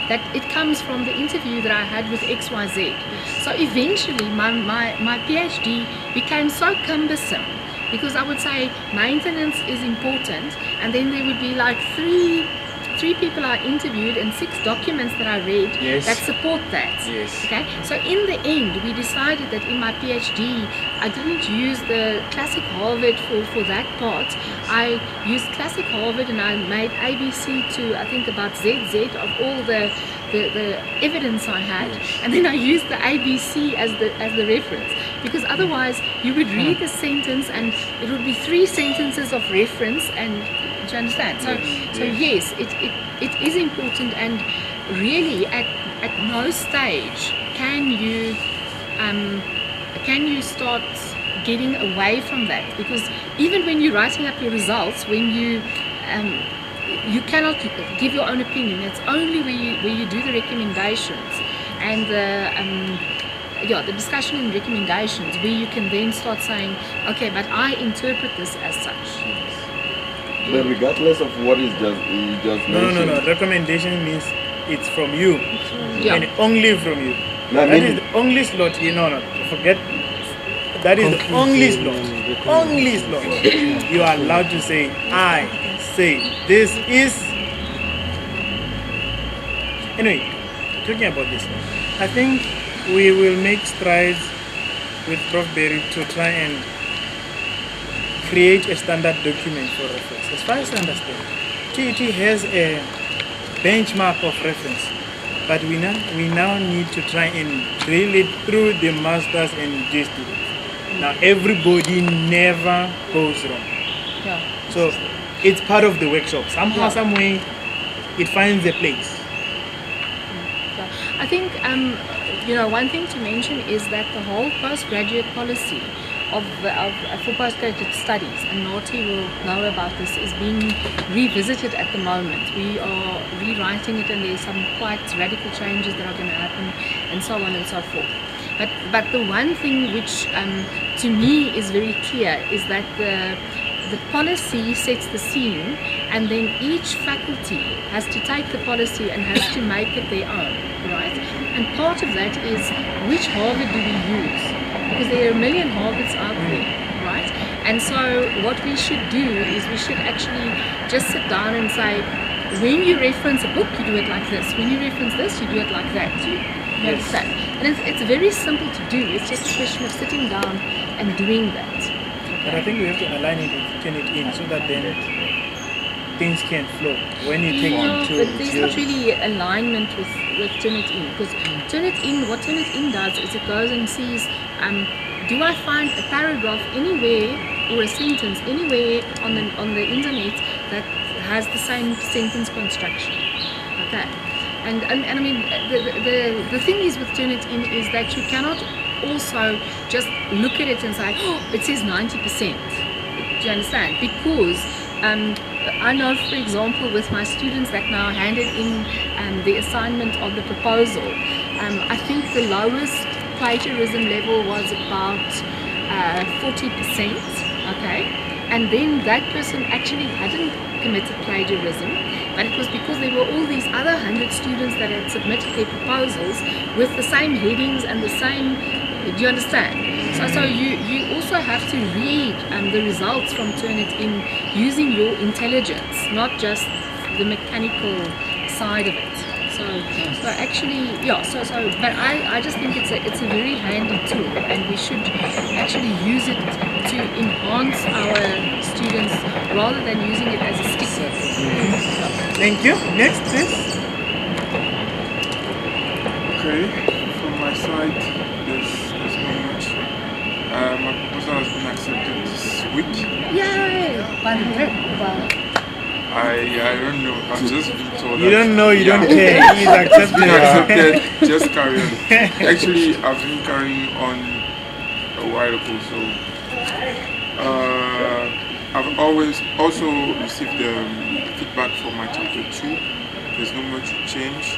that it comes from the interview that I had with XYZ. So eventually my PhD became so cumbersome because I would say maintenance is important, and then there would be like three people I interviewed and 6 documents that I read that support that. Yes. Okay. So in the end, we decided that in my PhD, I didn't use the classic Harvard for that part. I used classic Harvard and I made ABC to, I think, about ZZ of all the evidence I had, and then I used the ABC as the reference, because otherwise you would read the sentence and it would be 3 sentences of reference, and do you understand? So yes, it is important, and really at no stage can you start getting away from that, because even when you're writing up your results, when you cannot give your own opinion. It's only where you do the recommendations and the discussion and recommendations where you can then start saying, okay, but I interpret this as such. But regardless of what is just mentioned. No. Recommendation means it's from you, Yeah. and only from you. No, I That mean- is the only slot. Forget. That is the only slot. Only slot. You are allowed to say, I say this is. Anyway, talking about this, I think we will make strides with Prof. Berry to try and create a standard document for reference. As far as I understand, TET has a benchmark of reference, but we now need to try and drill it through the masters and PhD students. Now everybody never goes wrong. Yeah. So it's part of the workshop. Somehow, some way, it finds a place. I think one thing to mention is that the whole postgraduate policy for postgraduate studies, and Naughty will know about this, is being revisited at the moment. We are rewriting it, and there's some quite radical changes that are going to happen, and so on and so forth. But the one thing which to me is very clear is that the policy sets the scene, and then each faculty has to take the policy and has to make it their own, right? And part of that is, which Harvard do we use? Because there are a million Harvards out there, right? And so what we should do is we should actually just sit down and say, when you reference a book, you do it like this. When you reference this, you do it like that. You understand? And it's very simple to do. It's just a question of sitting down and doing that. But I think we have to align it and turn it in so that then things can flow. When you take But into there's not really alignment with Turnitin, because what Turnitin does is it goes and sees, do I find a paragraph anywhere or a sentence anywhere on the internet that has the same sentence construction? Okay, and I mean the thing is with Turnitin is that you cannot also just look at it and say, oh, it says 90%. Do you understand? Because I know, for example, with my students that now handed in the assignment of the proposal, I think the lowest plagiarism level was about 40%, okay? And then that person actually hadn't committed plagiarism, but it was because there were all these other 100 students that had submitted their proposals with the same headings and the same, do you understand? So you also have to read the results from Turnitin using your intelligence, not just the mechanical side of it. So actually, yeah. But I just think it's a very handy tool, and we should actually use it to enhance our students rather than using it as a sticker. Thank you. Next, please. Okay, from my side, there's not much. My proposal has been accepted this week. Yay! I don't know. I'm just being told. You that- don't know, you Yeah. don't care. He's It's been accepted. accepted. Just carry on. Actually, I've been carrying on a while ago, so I've always also received feedback for my chapter 2. There's not much change,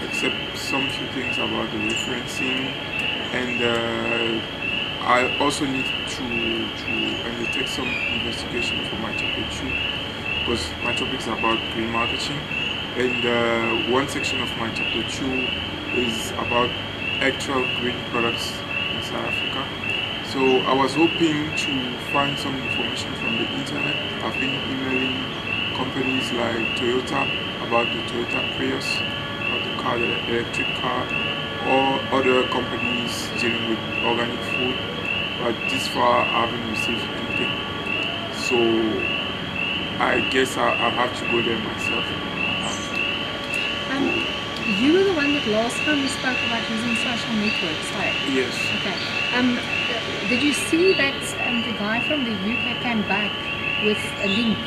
except some few things about the referencing, and I also need to undertake some investigation for my chapter 2, because my topic is about green marketing, and one section of my chapter 2 is about actual green products in South Africa. So I was hoping to find some information from the internet. I've been emailing companies like Toyota about the Toyota Prius, about the car, the electric car, or other companies dealing with organic food, but this far I haven't received anything. So I guess I'll have to go there myself. You were the one that last time we spoke about using social networks, right? Yes. Okay. Did you see that the guy from the UK came back with a link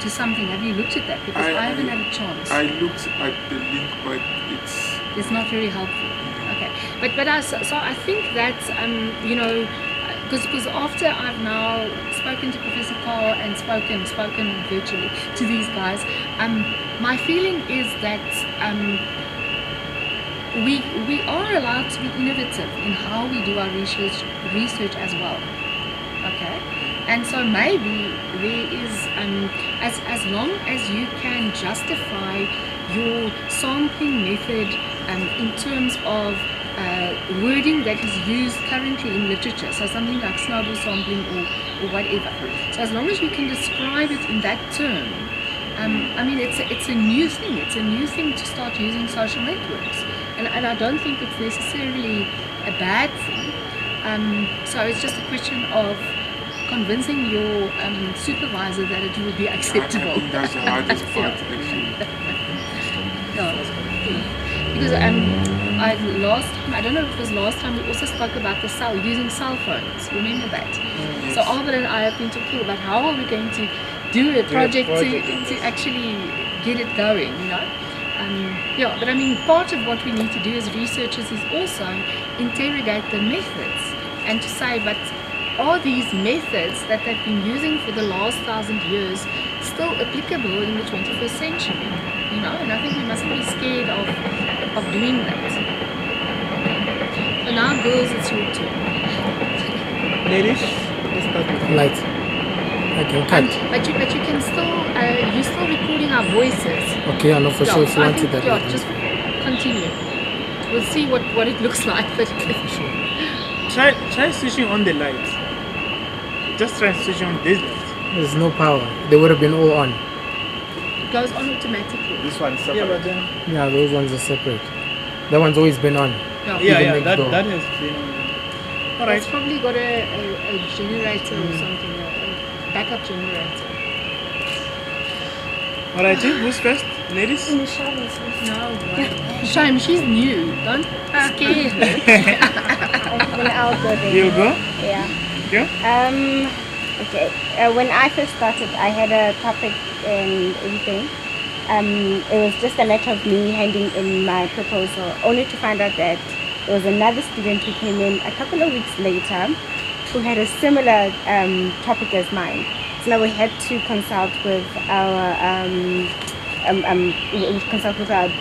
to something? Have you looked at that? Because I haven't had a chance. I looked at the link, but it's not very helpful. Okay. But I think that because after I've now spoken to Professor Carl and spoken virtually to these guys, my feeling is that we are allowed to be innovative in how we do our research as well. Okay, and so maybe there is as long as you can justify your sampling method in terms of wording that is used currently in literature, so something like snowball sampling or whatever. So as long as you can describe it in that term, I mean, it's a new thing. It's a new thing to start using social networks, and I don't think it's necessarily a bad thing. So it's just a question of convincing your supervisor that it will be acceptable. I think that's the hardest part, actually. Because I don't know if it was last time, we also spoke about using cell phones. Remember that? Yes. So Albert and I have been talking about how are we going to do a project to actually get it going, you know? But I mean, part of what we need to do as researchers is also interrogate the methods and to say, but are these methods that they've been using for the last 1,000 years still applicable in the 21st century? You know, and I think we mustn't be scared of doing that. So now, girls, it's your turn. Ladies, let's start with Light. Okay, cut. But you can still you're still recording our voices. Okay, I know for sure if you I wanted think, that. just continue. We'll see what it looks like. But Try switching on the lights. Just try switching on these lights. There's no power. They would have been all on. it goes on automatically. This one's separate. Yeah, but then Yeah, those ones are separate. That one's always been on. yeah, next door. that has been on. All right. It's probably got a generator or something, a backup generator. All right, who's first? Ladies? No, right. Shame, she's new. Don't scare her. Then I'll go there. You go. Yeah. Go. Okay. When I first started, I had a topic and everything. It was just a matter of me handing in my proposal, only to find out that there was another student who came in a couple of weeks later who had a similar topic as mine. So now we had to consult with our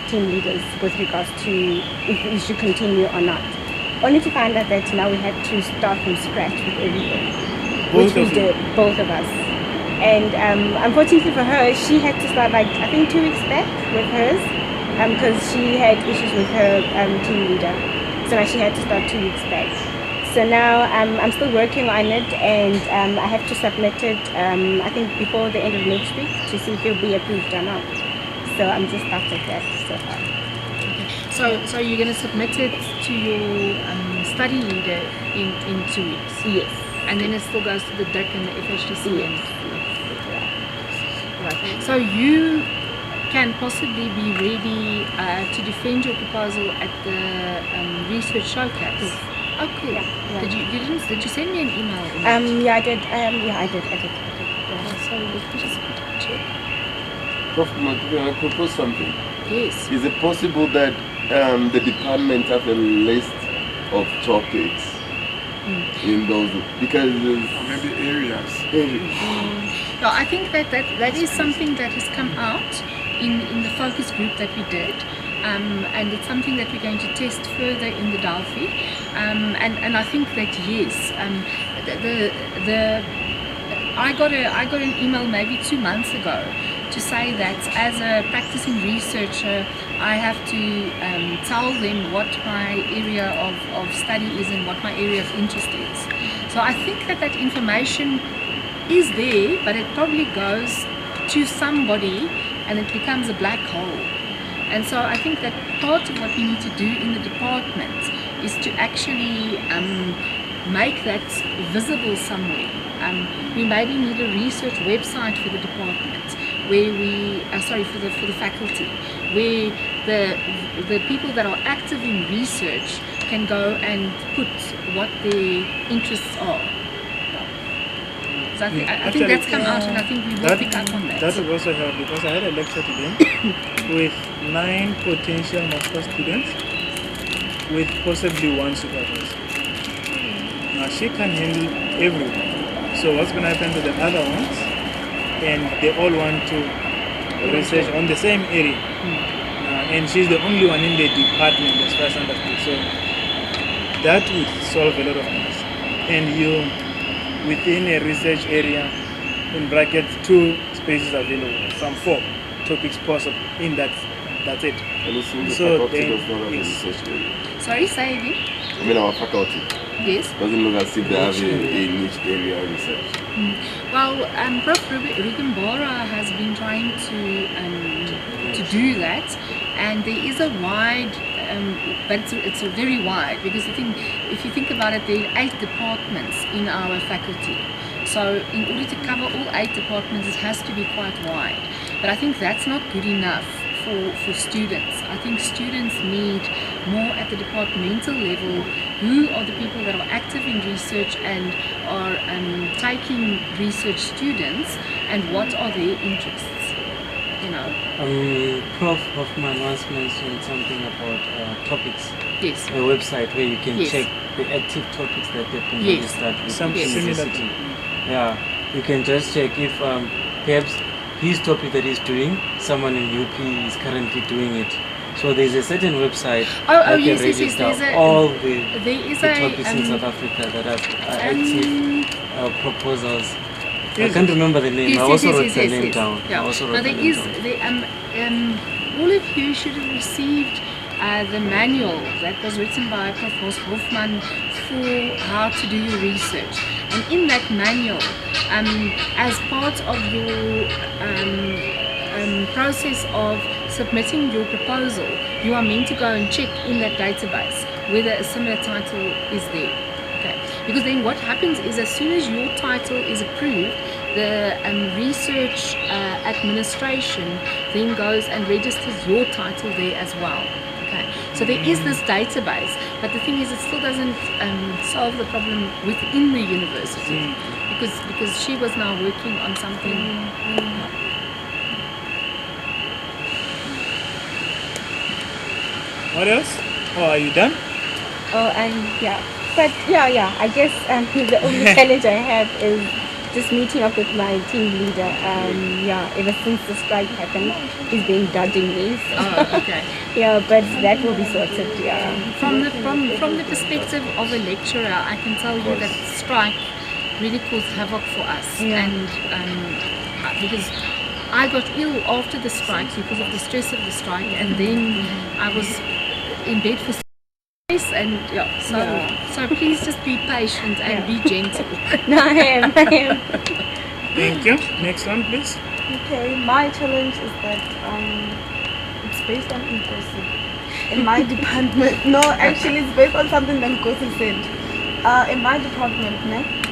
team leaders with regards to if we should continue or not. Only to find out that now we had to start from scratch with everything, which we did, both of us. And unfortunately for her, she had to start like I think 2 weeks back with hers, because she had issues with her team leader. So now she had to start 2 weeks back. So now I'm still working on it, and I have to submit it I think before the end of next week to see if it will be approved or not. So I'm just started that so far. So you're going to submit it to your study leader in 2 weeks? Yes. And then it still goes to the DIC and the FHDC? Yes. Right. So you can possibly be ready to defend your proposal at the research showcase? Yes. Oh, cool. Yeah. Did you send me an email? Yeah, I did. I did. Oh, sorry, let me just check. Prof, can I propose something? Yes. Is it possible that the department have a list of topics in those, because Or maybe areas. No, I think that is something that has come out in the focus group that we did. And it's something that we're going to test further in the Delphi. And I think that yes, I got an email maybe 2 months ago to say that as a practicing researcher, I have to tell them what my area of study is and what my area of interest is. So I think that information is there, but it probably goes to somebody and it becomes a black hole. And so I think that part of what we need to do in the department is to actually make that visible somewhere. We maybe need a research website for the department, where we, for the faculty, where the people that are active in research can go and put what their interests are. So I think that's come out, and I think we will pick up on that. That will also help, because I had a lecture today with 9 potential master students with possibly 1 supervisor. Now she can handle everyone. So what's going to happen to the other ones? And they all want to research on the same area. And she's the only one in the department as far as I understood. So that would solve a lot of things. And you, within a research area, in brackets, 2 spaces available, some 4 topics possible in that. That's it. And it seems So the faculty then, does not have a yes. research area. Sorry, say again? I mean, our faculty Yes. doesn't look as if they have a niche area of research. Well, Prof. Rigambora has been trying to do that, and there is a wide, but it's a very wide, because the thing, if you think about it, there are 8 departments in our faculty. So in order to cover all 8 departments, it has to be quite wide. But I think that's not good enough for students. I think students need more at the departmental level. Who are the people that are active in research and are taking research students, and what are their interests? You know. Prof. Hoffman once mentioned something about topics. Yes. A website where you can Yes. check the active topics that they've been Yes. registered with Some each similar university. Yeah, you can just check if perhaps his topic that he's doing, someone in UP is currently doing it. So there's a certain website that Yes, can yes, yes. register There's a, all there is the a topics in South Africa that are active proposals. I can't remember the name. Yes, I also yes, wrote yes, the yes, name yes. down. Yeah. I also Now wrote there the name is down. all of you should have received the manual that was written by Prof. Hoffman for how to do your research. And in that manual, as part of your process of submitting your proposal, you are meant to go and check in that database whether a similar title is there. Okay. Because then what happens is, as soon as your title is approved, the research administration then goes and registers your title there as well. Okay. So there is this database, but the thing is, it still doesn't solve the problem within the university, because she was now working on something. What else? Oh, are you done? Oh, yeah. But yeah, I guess the only challenge I have is just meeting up with my team leader. Ever since the strike happened, he's been dodging me. So, Oh, okay. yeah, but that will be sorted. Yeah. From the perspective of a lecturer, I can tell you that strike really caused havoc for us, Yeah. and because I got ill after the strike because of the stress of the strike, and then I was in bed for 6 days, and so please just be patient and be gentle. No, I am. Thank you. Next one, please. Okay, my challenge is that it's based on Nkosi. In my department, no, actually it's based on something that Nkosi said. In my department,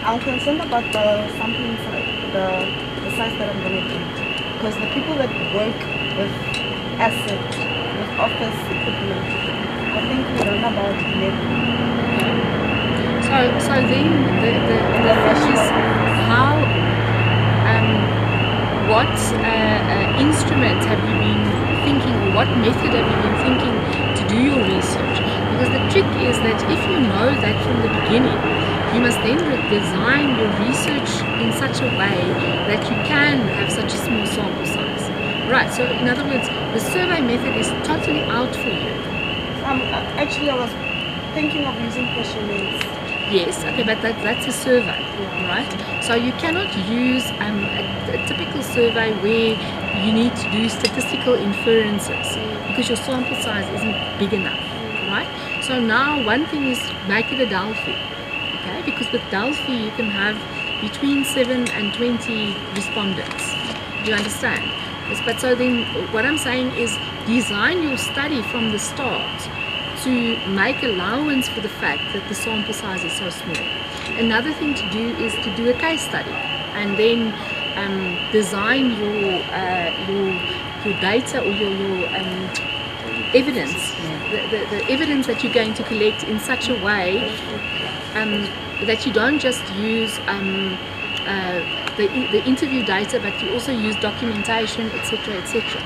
I'm concerned about the sampling side, the size that I'm going to do. Because the people that work with asset, with office equipment, I think we run about 11. So then the question is how what instrument have you been thinking, or what method have you been thinking to do your research? Because the trick is that if you know that from the beginning, you must then design your research in such a way that you can have such a small sample size. Right, so in other words, the survey method is totally out for you. Actually, I was thinking of using questionnaires. Yes, okay, but that's a survey, right? So you cannot use a typical survey where you need to do statistical inferences because your sample size isn't big enough, right? So now one thing is make it a Delphi, okay? Because with Delphi you can have between 7 and 20 respondents. Do you understand? Yes, but so then what I'm saying is design your study from the start to make allowance for the fact that the sample size is so small. Another thing to do is to do a case study and then design your data or your evidence, the evidence that you're going to collect in such a way that you don't just use the interview data, but you also use documentation, etc., etc.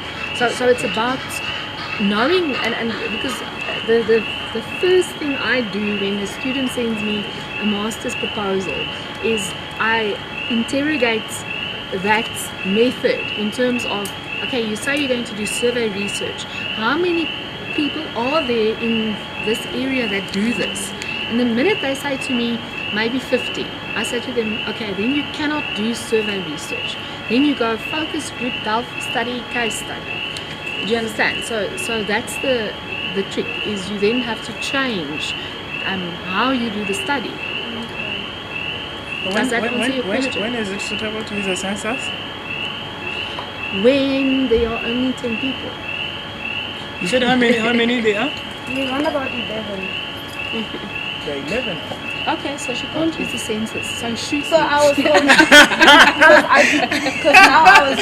So it's about knowing, and because the first thing I do when a student sends me a master's proposal is I interrogate that method in terms of, okay, you say you're going to do survey research. How many people are there in this area that do this? And the minute they say to me, maybe 50, I say to them, okay, then you cannot do survey research. Then you go focus group, study, case study. Do you understand? So that's the trick, is you then have to change how you do the study. Does that answer your question? When is it suitable to use a census? When there are only 10 people. You said how many there are? We run about 11. There are 11. Okay, so she can't use the census. So shoot. So I was because now I was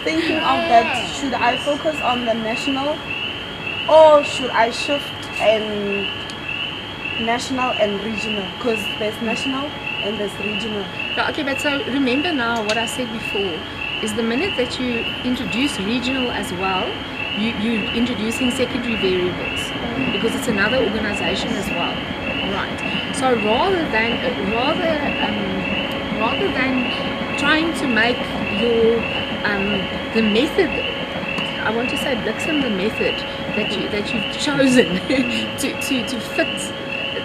thinking of that. Should I focus on the national, or should I shift and national and regional? Because there's national and there's regional. Okay, but so remember now what I said before is the minute that you introduce regional as well, you're introducing secondary variables because it's another organization as well. Right. So rather than trying to make your the method, I want to say Bliksem, the method that you've chosen to fit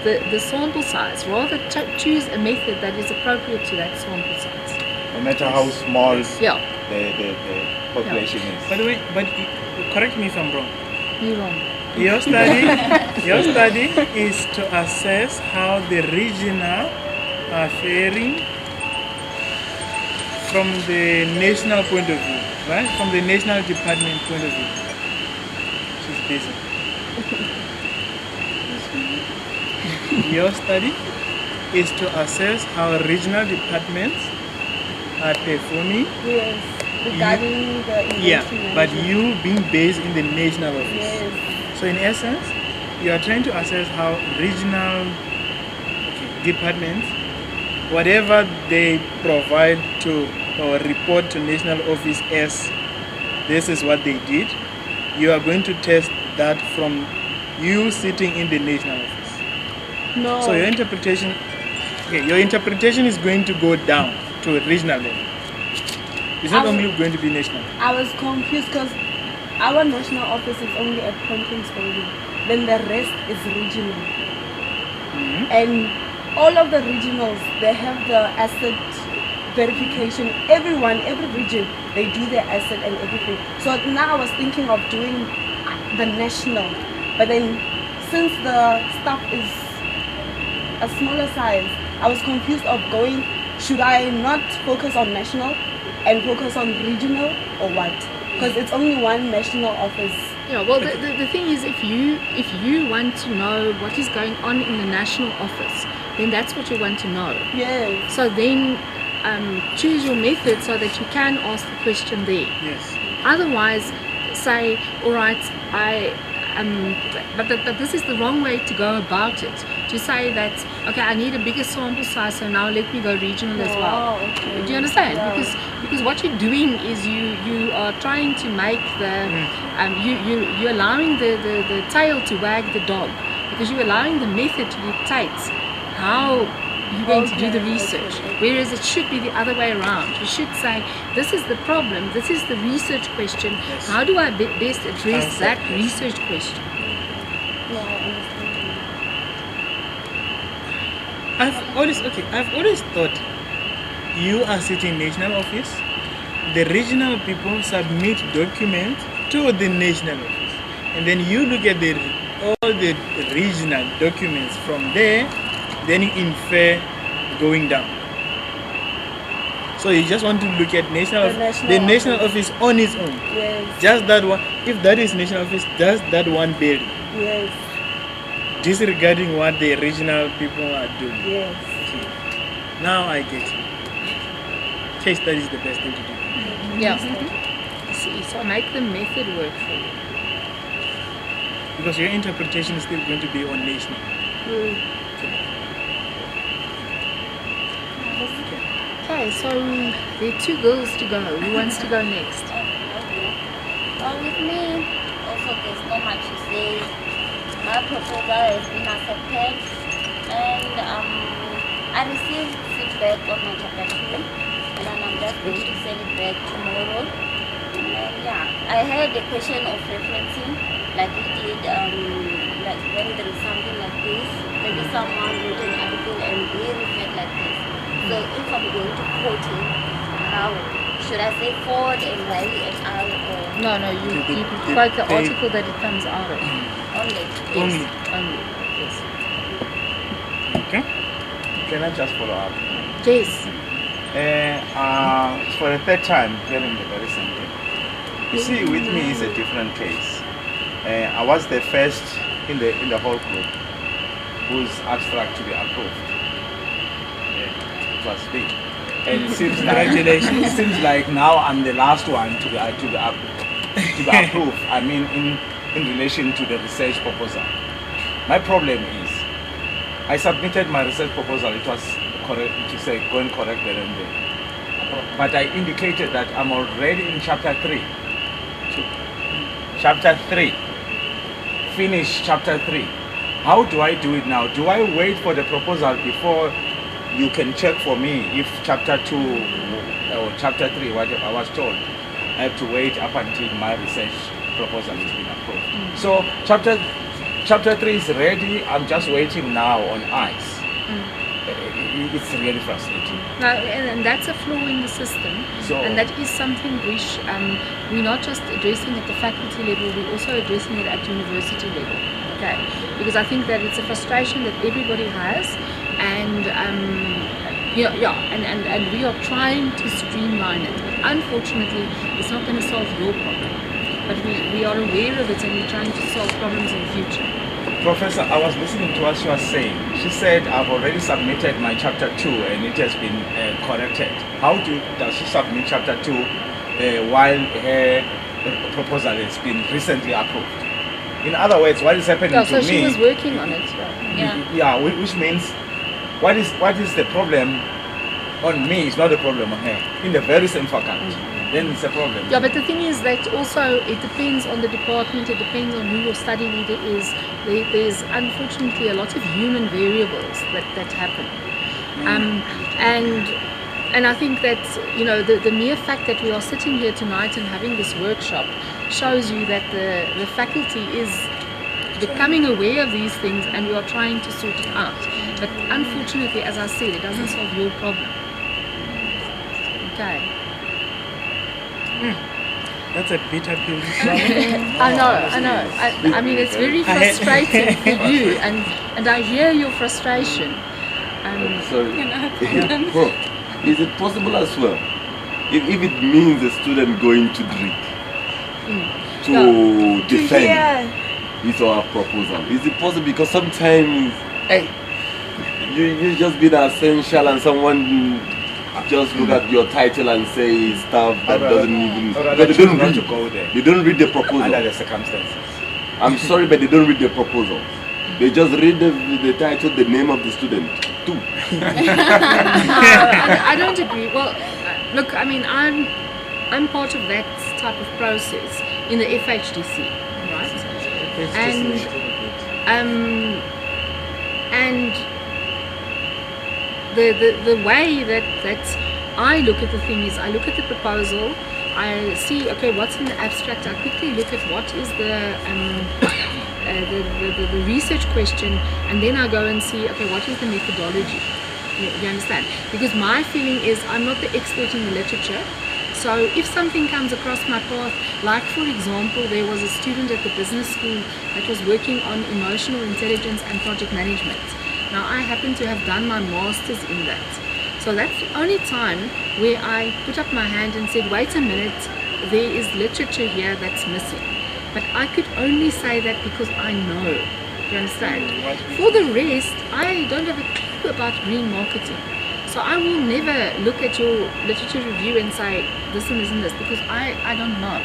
the sample size, rather choose a method that is appropriate to that sample size. No matter how small Yeah. the population is. By the way, but correct me if I'm wrong. You're wrong. Your study is to assess how the regional are faring from the national point of view, right? From the national department point of view. She's busy. Your study is to assess how regional departments are performing. Yes, regarding the Yeah, inventory but management. you being based in the national office. Yes. So in essence, you are trying to assess how regional departments, whatever they provide to or report to national office as this is what they did, you are going to test that from you sitting in the national office. No. So your interpretation is going to go down to a regional level. It's not only going to be national. I was confused because our national office is only at Conference Building. Then the rest is regional. And all of the regionals, they have the asset verification. Every region, they do their asset and everything. So now I was thinking of doing the national. But then since the stuff is a smaller size, I was confused of going, should I not focus on national and focus on regional or what? Because it's only one national office. Yeah, well, the thing is, if you want to know what is going on in the national office, then that's what you want to know. Yes. So then choose your method so that you can ask the question there. Yes. Otherwise, say, all right, but this is the wrong way to go about it. To say that, okay, I need a bigger sample size, so now let me go regional as well. Okay. Do you understand? Yeah. Because what you're doing is you are trying to make the you're allowing the tail to wag the dog, because you're allowing the method to dictate how you're going to do the research, whereas it should be the other way around. You should say, this is the problem, this is the research question, how do I best address that research question? No, I understand. I've always thought you are sitting national office, the regional people submit documents to the national office, and then you look at all the regional documents from there, then you infer going down. So you just want to look at the national office on its own. Yes. Just that one. If that is national office, just that one building. Yes. Disregarding what the regional people are doing. Yes. Okay. Now I get you. Case study is the best thing to do. Yeah. See, so make the method work for you. Because your interpretation is still going to be on national. Okay, so there are 2 girls to go. Who wants to go next? With me, also there's not much to say. My proposal has been accepted, and I received feedback on my chapter 2, and I'm just going to send it back tomorrow. And yeah, I had a question of referencing, like we did, like when there is something like this, maybe someone wrote an article and they referred like this. So if I'm going to quote him, how should I say Ford and Riley et al. Or No, you quote the article that it comes out of. only? Yes, only. Yes. Okay? Can I just follow up? Yes. For the 3rd time hearing the very same thing. You see, with me is a different case. I was the first in the whole group whose abstract to be approved. It was big, and it seems like now I'm the last one to be approved. I mean, in relation to the research proposal. My problem is, I submitted my research proposal. It was correct to say going corrected and there, but I indicated that I'm already in chapter 3. Chapter 3. Finish chapter 3. How do I do it now? Do I wait for the proposal before you can check for me if chapter 2 or chapter 3, what I was told, I have to wait up until my research proposal has been approved. So chapter 3 is ready. I'm just waiting now on ice. It's really frustrating. No, and that's a flaw in the system, and that is something which we're not just addressing at the faculty level, we're also addressing it at university level. Okay, because I think that it's a frustration that everybody has, and and we are trying to streamline it. Unfortunately, it's not going to solve your problem, but we are aware of it, and we're trying to solve problems in the future. Professor, I was listening to what she was saying. She said, I've already submitted my chapter 2 and it has been corrected. How does she submit chapter 2 while her proposal has been recently approved? In other words, what is happening to so me... she was working on it. Yeah, which means what is the problem on me is not a problem on her. In the very same faculty. Then it's a problem. Yeah, but the thing is that also it depends on the department, it depends on who your study leader is, There's unfortunately a lot of human variables that happen. And I think that, you know, the mere fact that we are sitting here tonight and having this workshop shows you that the faculty is becoming aware of these things, and we are trying to sort it out. But unfortunately, as I said, it doesn't solve your problem. Okay. That's a bitter pill to swallow. I know. I mean, it's very frustrating for you, and I hear your frustration. Sorry. Bro, is it possible as well, if it means a student going to drink to defend his or her proposal, is it possible? Because sometimes, hey, you just be the essential and someone just look at your title and say stuff that doesn't even, but they don't read. They don't read the proposal. Under the circumstances. I'm sorry, but they don't read the proposal. They just read the title, the name of the student, too. I don't agree. Well, look, I mean, I'm part of that type of process in the FHDC, right? And the way that I look at the thing is, I look at the proposal, I see, okay, what's in the abstract, I quickly look at what is the research question, and then I go and see, okay, what is the methodology? You understand? Because my feeling is I'm not the expert in the literature. So if something comes across my path, like for example, there was a student at the business school that was working on emotional intelligence and project management. Now I happen to have done my master's in that. So that's the only time where I put up my hand and said, wait a minute, there is literature here that's missing. But I could only say that because I know. Do you understand? For the rest, I don't have a clue about green marketing. So I will never look at your literature review and say this and this and this, because I don't know.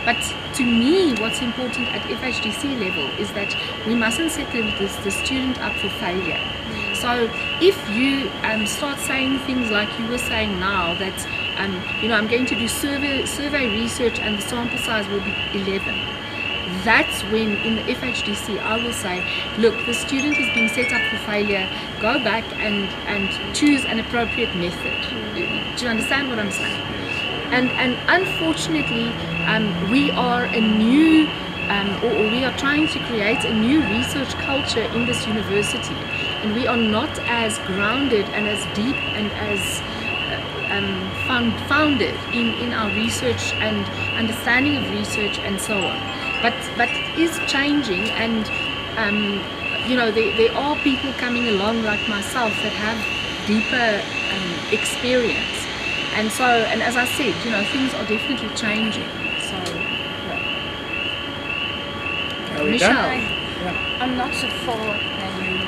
But to me, what's important at FHDC level is that we mustn't set the student up for failure. So if you start saying things like you were saying now, that you know, I'm going to do survey research and the sample size will be 11. That's when in the FHDC I will say, look, the student is being set up for failure, go back and choose an appropriate method. Do you understand what I'm saying? And unfortunately, we are a new, or we are trying to create a new research culture in this university, and we are not as grounded and as deep and as founded in our research and understanding of research and so on. But it is changing, and you know, there are people coming along like myself that have deeper experience, and so, and as I said, you know, things are definitely changing. So, yeah. Michelle, I'm not so far than you.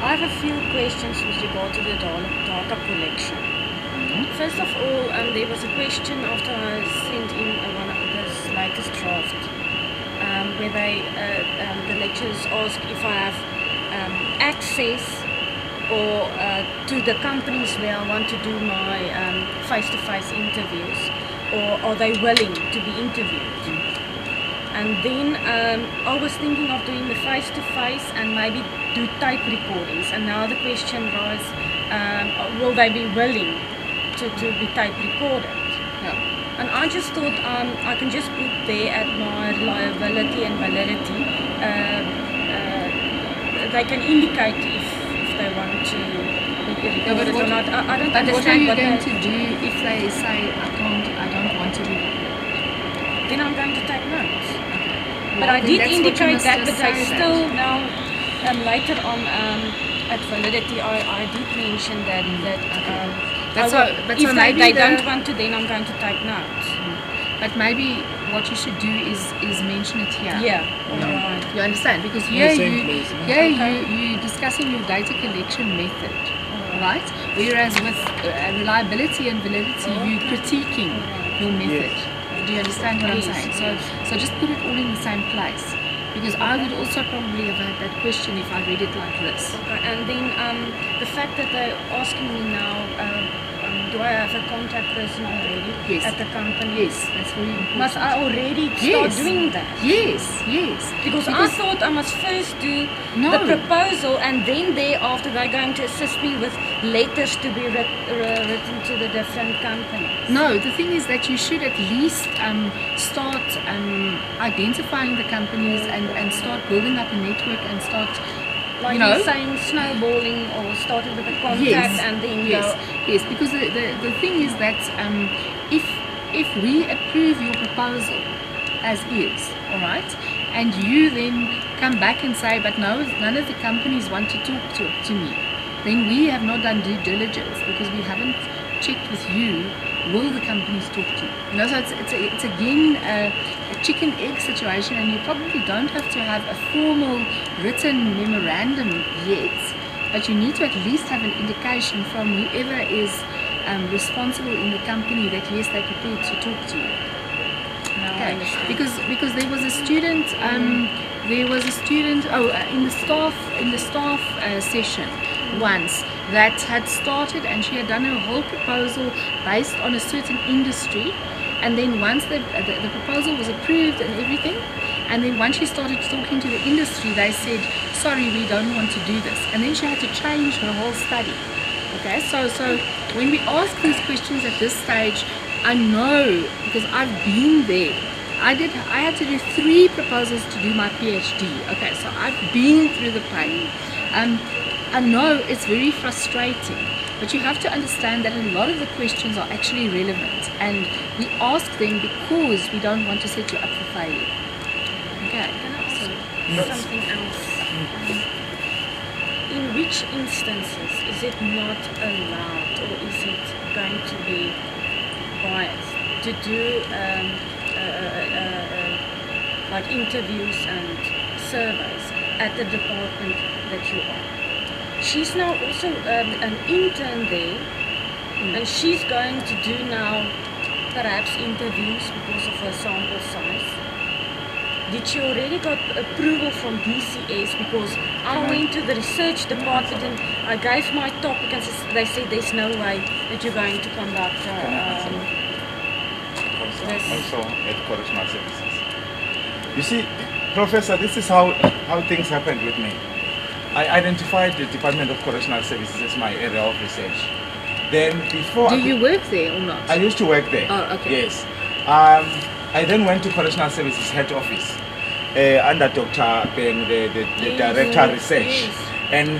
I have a few questions with regard to the data collection. First of all, there was a question after I sent in one of this latest draft, where the lecturers asked if I have access or to the companies where I want to do my face-to-face interviews, or are they willing to be interviewed? And then I was thinking of doing the face-to-face and maybe do tape recordings. And now the question was, will they be willing to be tape recorded? Yeah. And I just thought I can just put there at my reliability and validity. They can indicate if they want to be recorded or not. I don't but what are understand you what going to do if they say I don't want to be recorded? Then I'm going to take notes. Well, but I then did that's what you indicate must that, just but I say still now later on at validity I did mention that if they don't want to, then I'm going to take notes. But maybe what you should do is mention it here. Yeah, alright. You understand? Because here you're discussing your data collection method, right? Whereas with reliability and validity, you're critiquing your method. Do you understand what I'm saying? So just put it all in the same place. Because I would also probably have had that question if I read it like this. Okay, and then the fact that they're asking me now do I have a contact person already Yes. at the company? Yes, that's very important. Must I already start Yes. doing that? Yes, yes. Because I thought I must first do No. the proposal and then thereafter they're going to assist me with letters to be written to the different companies. No, the thing is that you should at least start identifying the companies and start building up a network and start, Like you know, you're saying snowballing or starting with a contact yes, and then yes, go. yes. Because the thing is that if we approve your proposal as is, all right, and you then come back and say, but no, none of the companies want to talk to me, then we have not done due diligence because we haven't checked with you. Will the companies talk to you? You know, so it's again a chicken egg situation, and you probably don't have to have a formal written memorandum yet, but you need to at least have an indication from whoever is responsible in the company that yes, they're prepared to talk to you. Now I understand. Because there was a student in the staff session once that had started, and she had done her whole proposal based on a certain industry, and then once the proposal was approved and everything, and then once she started talking to the industry, they said, sorry, we don't want to do this, and then she had to change her whole study. Okay, so when we ask these questions at this stage, I know because I've been there. I had to do 3 proposals to do my PhD. Okay, so I've been through the pain. I know it's very frustrating, but you have to understand that a lot of the questions are actually relevant, and we ask them because we don't want to set you up for failure. Okay. Can I ask something else? In which instances is it not allowed, or is it going to be biased to do like interviews and surveys at the department that you are? She's now also an intern there, and she's going to do now perhaps interviews because of her sample size. Did she already got approval from DCS? Because I went to the research department and I gave my topic and they said there's no way that you're going to conduct also at correctional services. You see, Professor, this is how things happened with me. I identified the Department of Correctional Services as my area of research. Then before... Do you work there or not? I used to work there. Oh, okay. Yes. I then went to Correctional Services head office under Dr. Ben, the Director of Research, and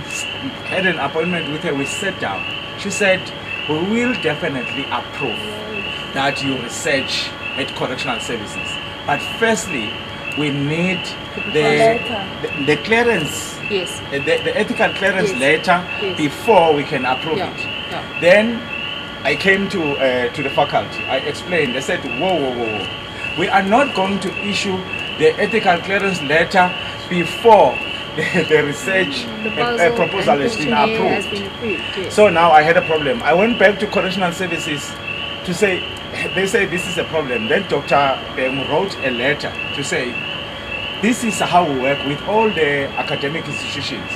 had an appointment with her. We sat down. She said, we will definitely approve that you research at Correctional Services. But firstly, we need the clearance, yes, the ethical clearance yes, letter yes, before we can approve yeah, it. yeah. Then I came to the faculty. I explained. They said, whoa. We are not going to issue the ethical clearance letter before the research proposal has been approved. Yes. So now I had a problem. I went back to Correctional Services to say, they say this is a problem. Then Dr. Beng wrote a letter to say, this is how we work with all the academic institutions.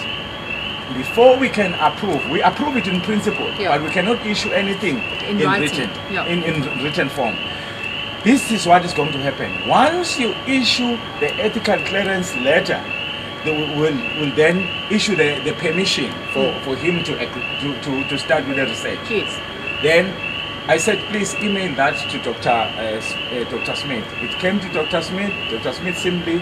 Before we can approve, we approve it in principle, but we cannot issue anything in written, in written form. This is what is going to happen. Once you issue the ethical clearance letter, they will then issue the permission for him to start with the research. Yes. Then I said, please email that to Dr. Smith. It came to Dr. Smith. Dr. Smith simply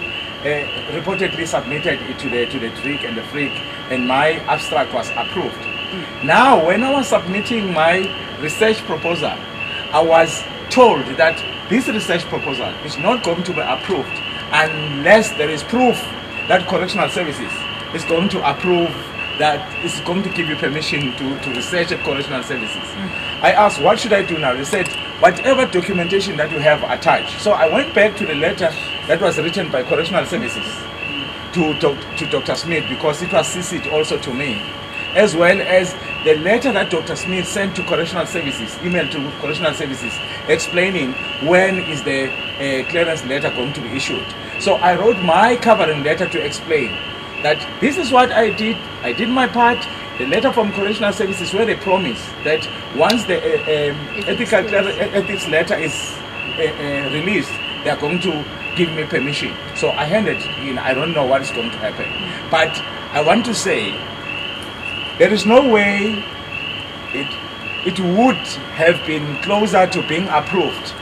reportedly submitted it to the TRIC and the FRIC, and my abstract was approved. Now, when I was submitting my research proposal, I was told that this research proposal is not going to be approved unless there is proof that Correctional Services is going to approve, that is going to give you permission to research at Correctional Services. I asked, what should I do now? They said, whatever documentation that you have attached. So I went back to the letter that was written by Correctional Services to Dr. Smith, because it was CC'd also to me, as well as the letter that Dr. Smith sent to Correctional Services, email to Correctional Services, explaining when is the clearance letter going to be issued. So I wrote my covering letter to explain that this is what I did my part, the letter from Correctional Services where they promise that once the ethics letter is released, they are going to give me permission. So I handed in. I don't know what is going to happen. But I want to say, there is no way it would have been closer to being approved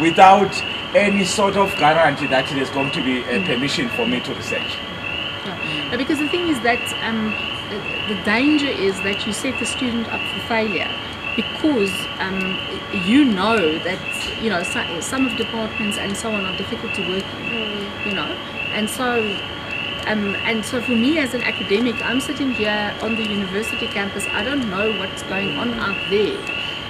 without any sort of guarantee that there's going to be a permission for me to research. No, because the thing is that the danger is that you set the student up for failure, because you know that some of departments and so on are difficult to work in, and so for me as an academic, I'm sitting here on the university campus. I don't know what's going on out there,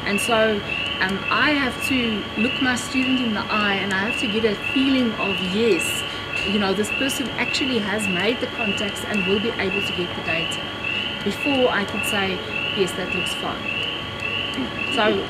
and so I have to look my student in the eye, and I have to get a feeling of, yes, this person actually has made the contacts and will be able to get the data before I can say, yes, that looks fine. So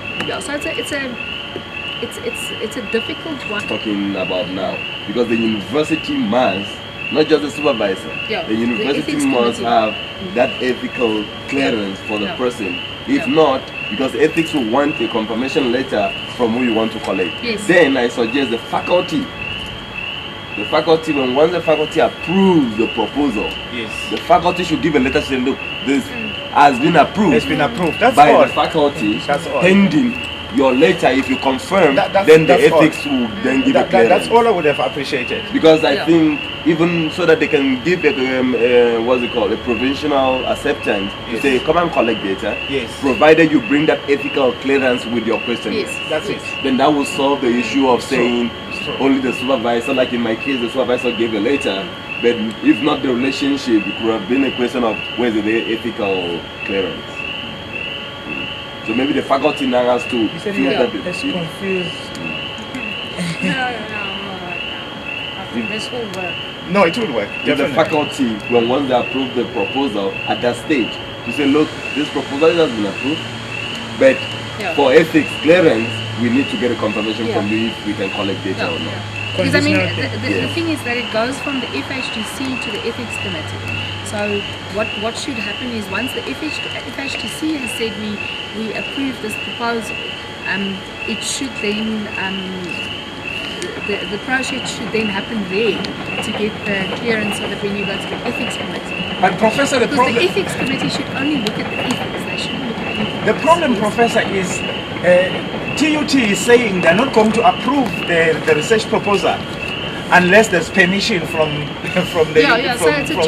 it's a difficult one. Talking about now, because the university must, not just the supervisor, the university must have that ethical clearance for the person. If not, because ethics will want a confirmation letter from who you want to collect. Yes. Then I suggest the faculty. The faculty, once the faculty approves the proposal, the faculty should give a letter saying, look, this has been approved. It's been approved. That's by all. the faculty. That's all. Pending your letter. If you confirm, then the ethics will then give a clearance. That's all I would have appreciated. Because I think even so that they can give what's it called, a provisional acceptance to say, come and collect data. Yes. Provided you bring that ethical clearance with your question. Yes. That's it. Then that will solve the issue of saying only the supervisor, like in my case, the supervisor gave a letter. But if not the relationship, it could have been a question of where's the ethical clearance. So maybe the faculty now has to feel that it's confused. I think this will work. No, it will work. If the faculty, once they approve the proposal at that stage, to say, look, this proposal has been approved, but for ethics clearance, we need to get a confirmation from you if we can collect data or not. Because I mean, the thing is that it goes from the FHTC to the ethics committee. So what should happen is once the FHTC has said we approve this proposal, it should then the process should then happen there to get the clearance so that when you go to the ethics committee. But Professor, the ethics committee should only look at the ethics. They shouldn't look at anything. The problem, Professor, is TUT is saying they're not going to approve the research proposal unless there's permission from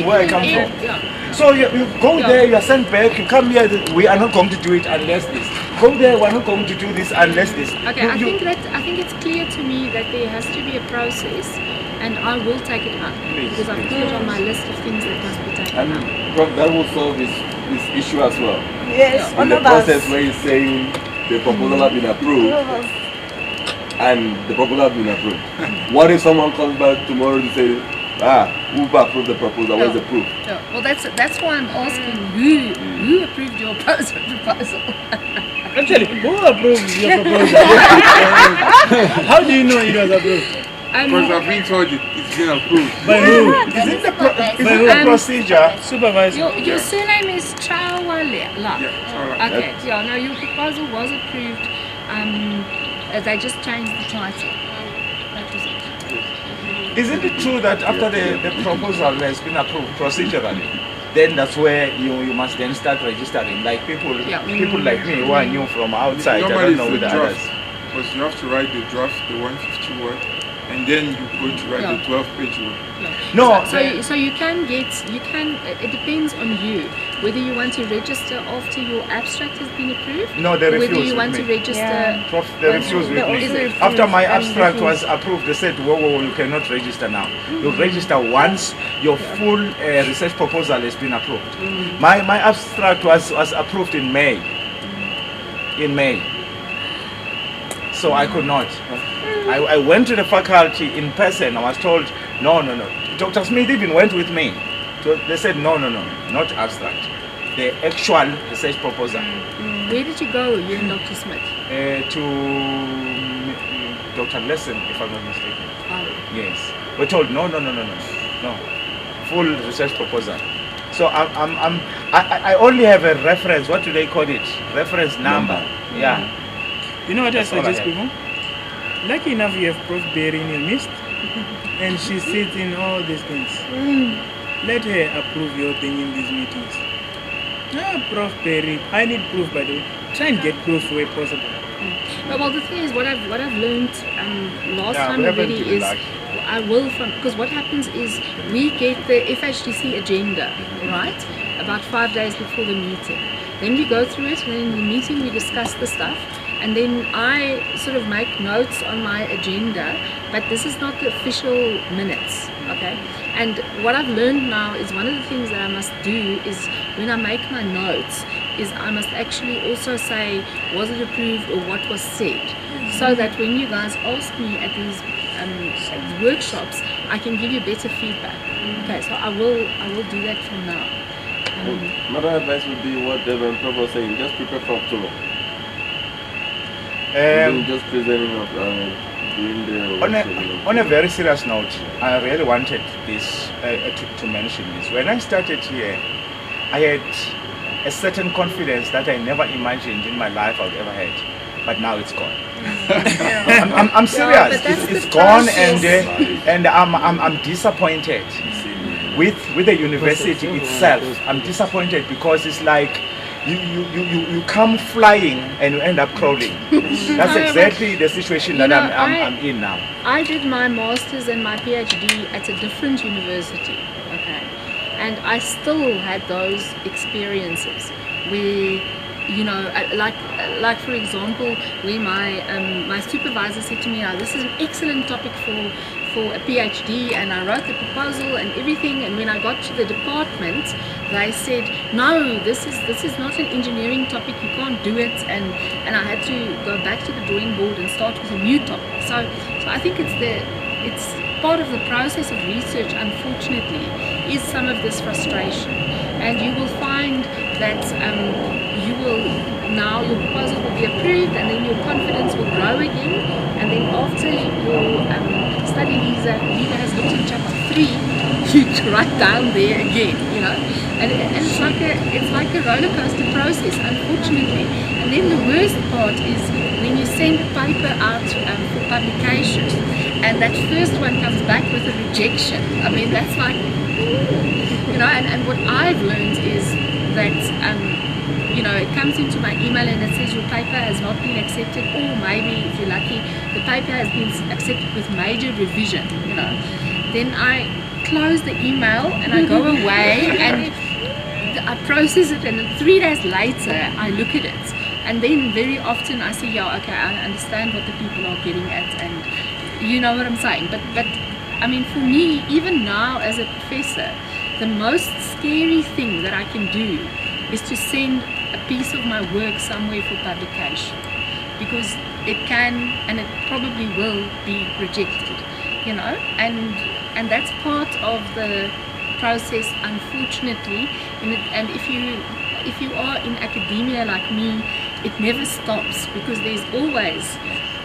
where I come from. So you go there, you are sent back, you come here, we are not going to do it unless this. Go there, we are not going to do this unless this. Okay, I think it's clear to me that there has to be a process, and I will take it up because I've put it on my list of things that must be taken up. And that will solve this issue as well. Yes, in the process where he's saying the proposal has been approved and the proposal has been approved. What if someone comes back tomorrow to say, who approved the proposal? Where's the proof? Well, that's why I'm asking who approved your proposal. Actually, who approved your proposal? How do you know it was approved? Because I've been told it's been approved. By who? Is it the procedure? Supervisor. Your surname is Chawala. Yeah, Chawala. Okay, no, your proposal was approved. They just changed the title. That was it. Isn't it true that after the proposal has been approved procedurally, then that's where you must then start registering, like people like me who are new from outside. Normally I don't know it's the the draft, others. because you have to write the draft, the 150 word, and then you're going to write the 12-page word. No, so you can it depends on you whether you want to register after your abstract has been approved. No, they refused. Whether you want to register. They refused with me. After my abstract was approved, they said, whoa, you cannot register now. You register once your full research proposal has been approved. My abstract was approved in May. So I could not. I went to the faculty in person. I was told, no. Dr. Smith even went with me. So they said, no, not abstract. The actual research proposal. Where did you go, you and Dr. Smith? To Dr. Lesson, if I'm not mistaken. Oh. Yes. We're told, no. Full research proposal. So I only have a reference. What do they call it? Reference number. Yeah. You know what I That's all I suggest have. people? Lucky enough you have Prof. Berry in your midst, and she sits in all these things. Let her approve your thing in these meetings. Prof. Berry, I need proof, by the way. Try and get proof where possible. Well, the thing is, what I've learned last Yeah, time we haven't already given is luck. I will because what happens is we get the FHDC agenda, right, about 5 days before the meeting. Then we go through it, and then in the meeting we discuss the stuff, and then I sort of make notes on my agenda, but this is not the official minutes, okay? And what I've learned now is one of the things that I must do is when I make my notes is I must actually also say was it approved or what was said, so that when you guys ask me at these workshops, I can give you better feedback. Okay, so I will do that from now. Another advice would be what Devon Prof was saying, just prepare for October. Just presenting of doing the On a very serious note, I really wanted this to mention this. When I started here, I had a certain confidence that I never imagined in my life I would ever had, but now it's gone. I'm serious. It's gone, and I'm disappointed with the university itself. I'm disappointed because it's like you come flying and you end up crawling. That's exactly the situation that I'm in now. I did my master's and my PhD at a different university, okay, and I still had those experiences where, you know, like for example, where my supervisor said to me, "Now this is an excellent topic for a PhD," and I wrote the proposal and everything. And when I got to the department, they said, "No, this is not an engineering topic. You can't do it." And I had to go back to the drawing board and start with a new topic. So I think it's part of the process of research, unfortunately, is some of this frustration. And you will find that now your proposal will be approved, and then your confidence will grow again, and then after your study leader has looked at chapter 3, you right down there again, you know, and it's like a roller coaster process, unfortunately. And then the worst part is when you send a paper out for publication, and that first one comes back with a rejection. I mean, that's like, you know, and what I've learned is that you know, it comes into my email and it says your paper has not been accepted, or maybe if you're lucky, the paper has been accepted with major revision, you know. Then I close the email and I go away and I process it, and 3 days later I look at it, and then very often I say, yeah, okay, I understand what the people are getting at, and you know what I'm saying. But I mean, for me, even now as a professor, the most scary thing that I can do is to send a piece of my work somewhere for publication, because it can and it probably will be rejected, you know, and that's part of the process, unfortunately. And if you are in academia like me, it never stops, because there's always,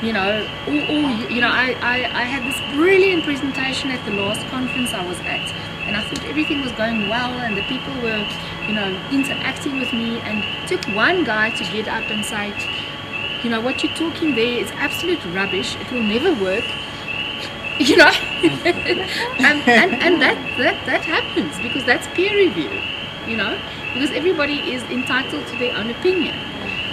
you know, you know, I had this brilliant presentation at the last conference I was at, and I thought everything was going well and the people were, you know, interacting with me, and it took one guy to get up and say, you know, what you're talking there is absolute rubbish, it will never work, you know. and that happens because that's peer review, you know, because everybody is entitled to their own opinion.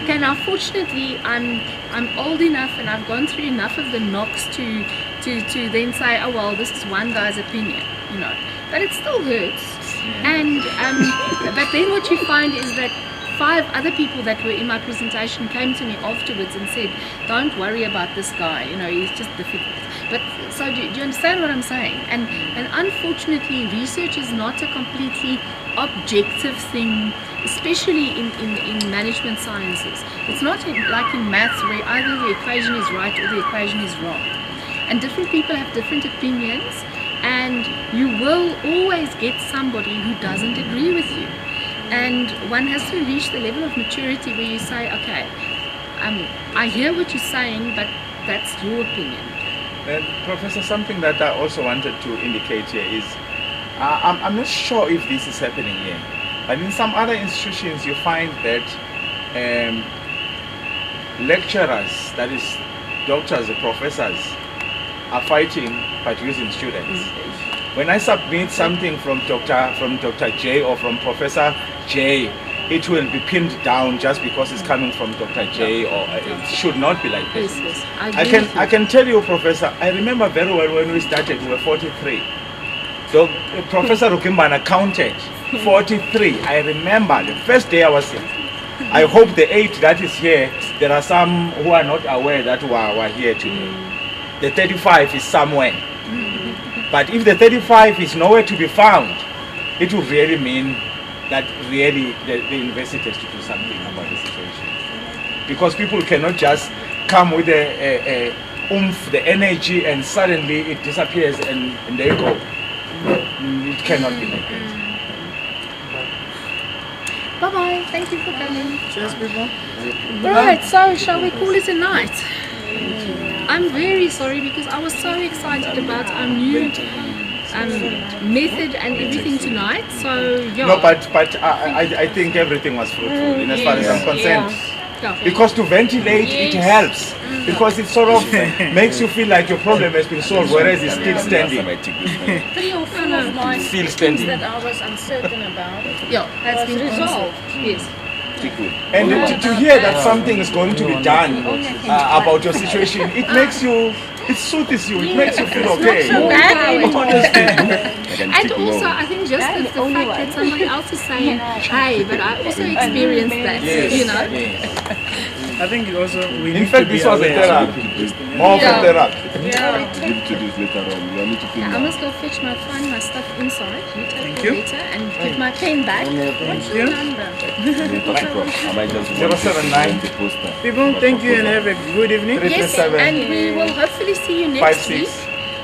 Okay, now fortunately I'm old enough and I've gone through enough of the knocks to then say, oh well, this is one guy's opinion, you know, but it still hurts. And but then what you find is that 5 other people that were in my presentation came to me afterwards and said, don't worry about this guy, you know, he's just difficult. But so do you understand what I'm saying? And unfortunately, research is not a completely objective thing, especially in management sciences. It's not like in maths where either the equation is right or the equation is wrong. And different people have different opinions, and you will always get somebody who doesn't agree with you. And one has to reach the level of maturity where you say, okay, I hear what you're saying, but that's your opinion. Professor, something that I also wanted to indicate here is, I'm not sure if this is happening here, But in some other institutions, you find that lecturers, that is, doctors, professors, are fighting but using students. When I submit something from Dr. J or from Professor J, it will be pinned down just because it's coming from Dr. J, or it should not be like this. Yes, yes. I can tell you, Professor, I remember very well when we started, we were 43. So Professor Rukimbana counted 43. I remember the first day I was here. I hope the 8 that is here, there are some who are not aware that were here today. The 35 is somewhere. But if the 35 is nowhere to be found, it would really mean that really the university has to do something about the situation. Because people cannot just come with the oomph, the energy, and suddenly it disappears and there you go. It cannot be like that. Bye-bye. Thank you for coming. Cheers, people. Right, so shall we call it a night? I'm very sorry because I was so excited about our new method and everything tonight. So yeah. No, but I think everything was fruitful in as far as I'm concerned. Yeah. Because to ventilate it helps. Because it sort of makes you feel like your problem has been solved, whereas it's still standing. 3 or 4 of my Still things standing. that I was uncertain about Has was been resolved. Yes. And to hear that something is going to be done about your situation, it makes you, it soothes you, it makes you feel okay. So bad And also, I think just the fact that somebody else is saying, hey, but I also experienced that, you know? I think it also we In need fact, to be this was a aware. therapy, more of a therapy. Give to this later on. You need to pin I down. must go fetch find my stuff inside. You take Thank the you. letter and give my pen back. What's your number? I might just 079 the poster. People, thank you and have a good evening. Yes, and we will hopefully see you next week.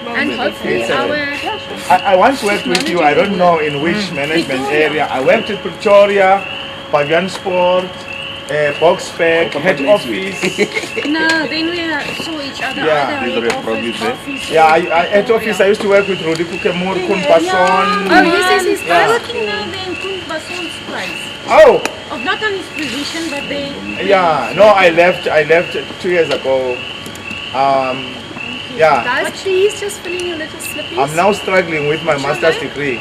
And hopefully I once worked with you, I don't know in which management area. I worked at Pretoria, Pavian Sport, Boxback, head office. No, then we saw each other Yeah. either at office. Yeah, at office I used to work with Rudy Kukemur, Kun Passon. Oh, yes. Yeah. I'm working now there in Kun Bason's place. Oh, Of not on his position, but they. yeah, no, I left 2 years ago. Yeah, Guys, please just fill in your little slippies. I'm now struggling with my master's degree.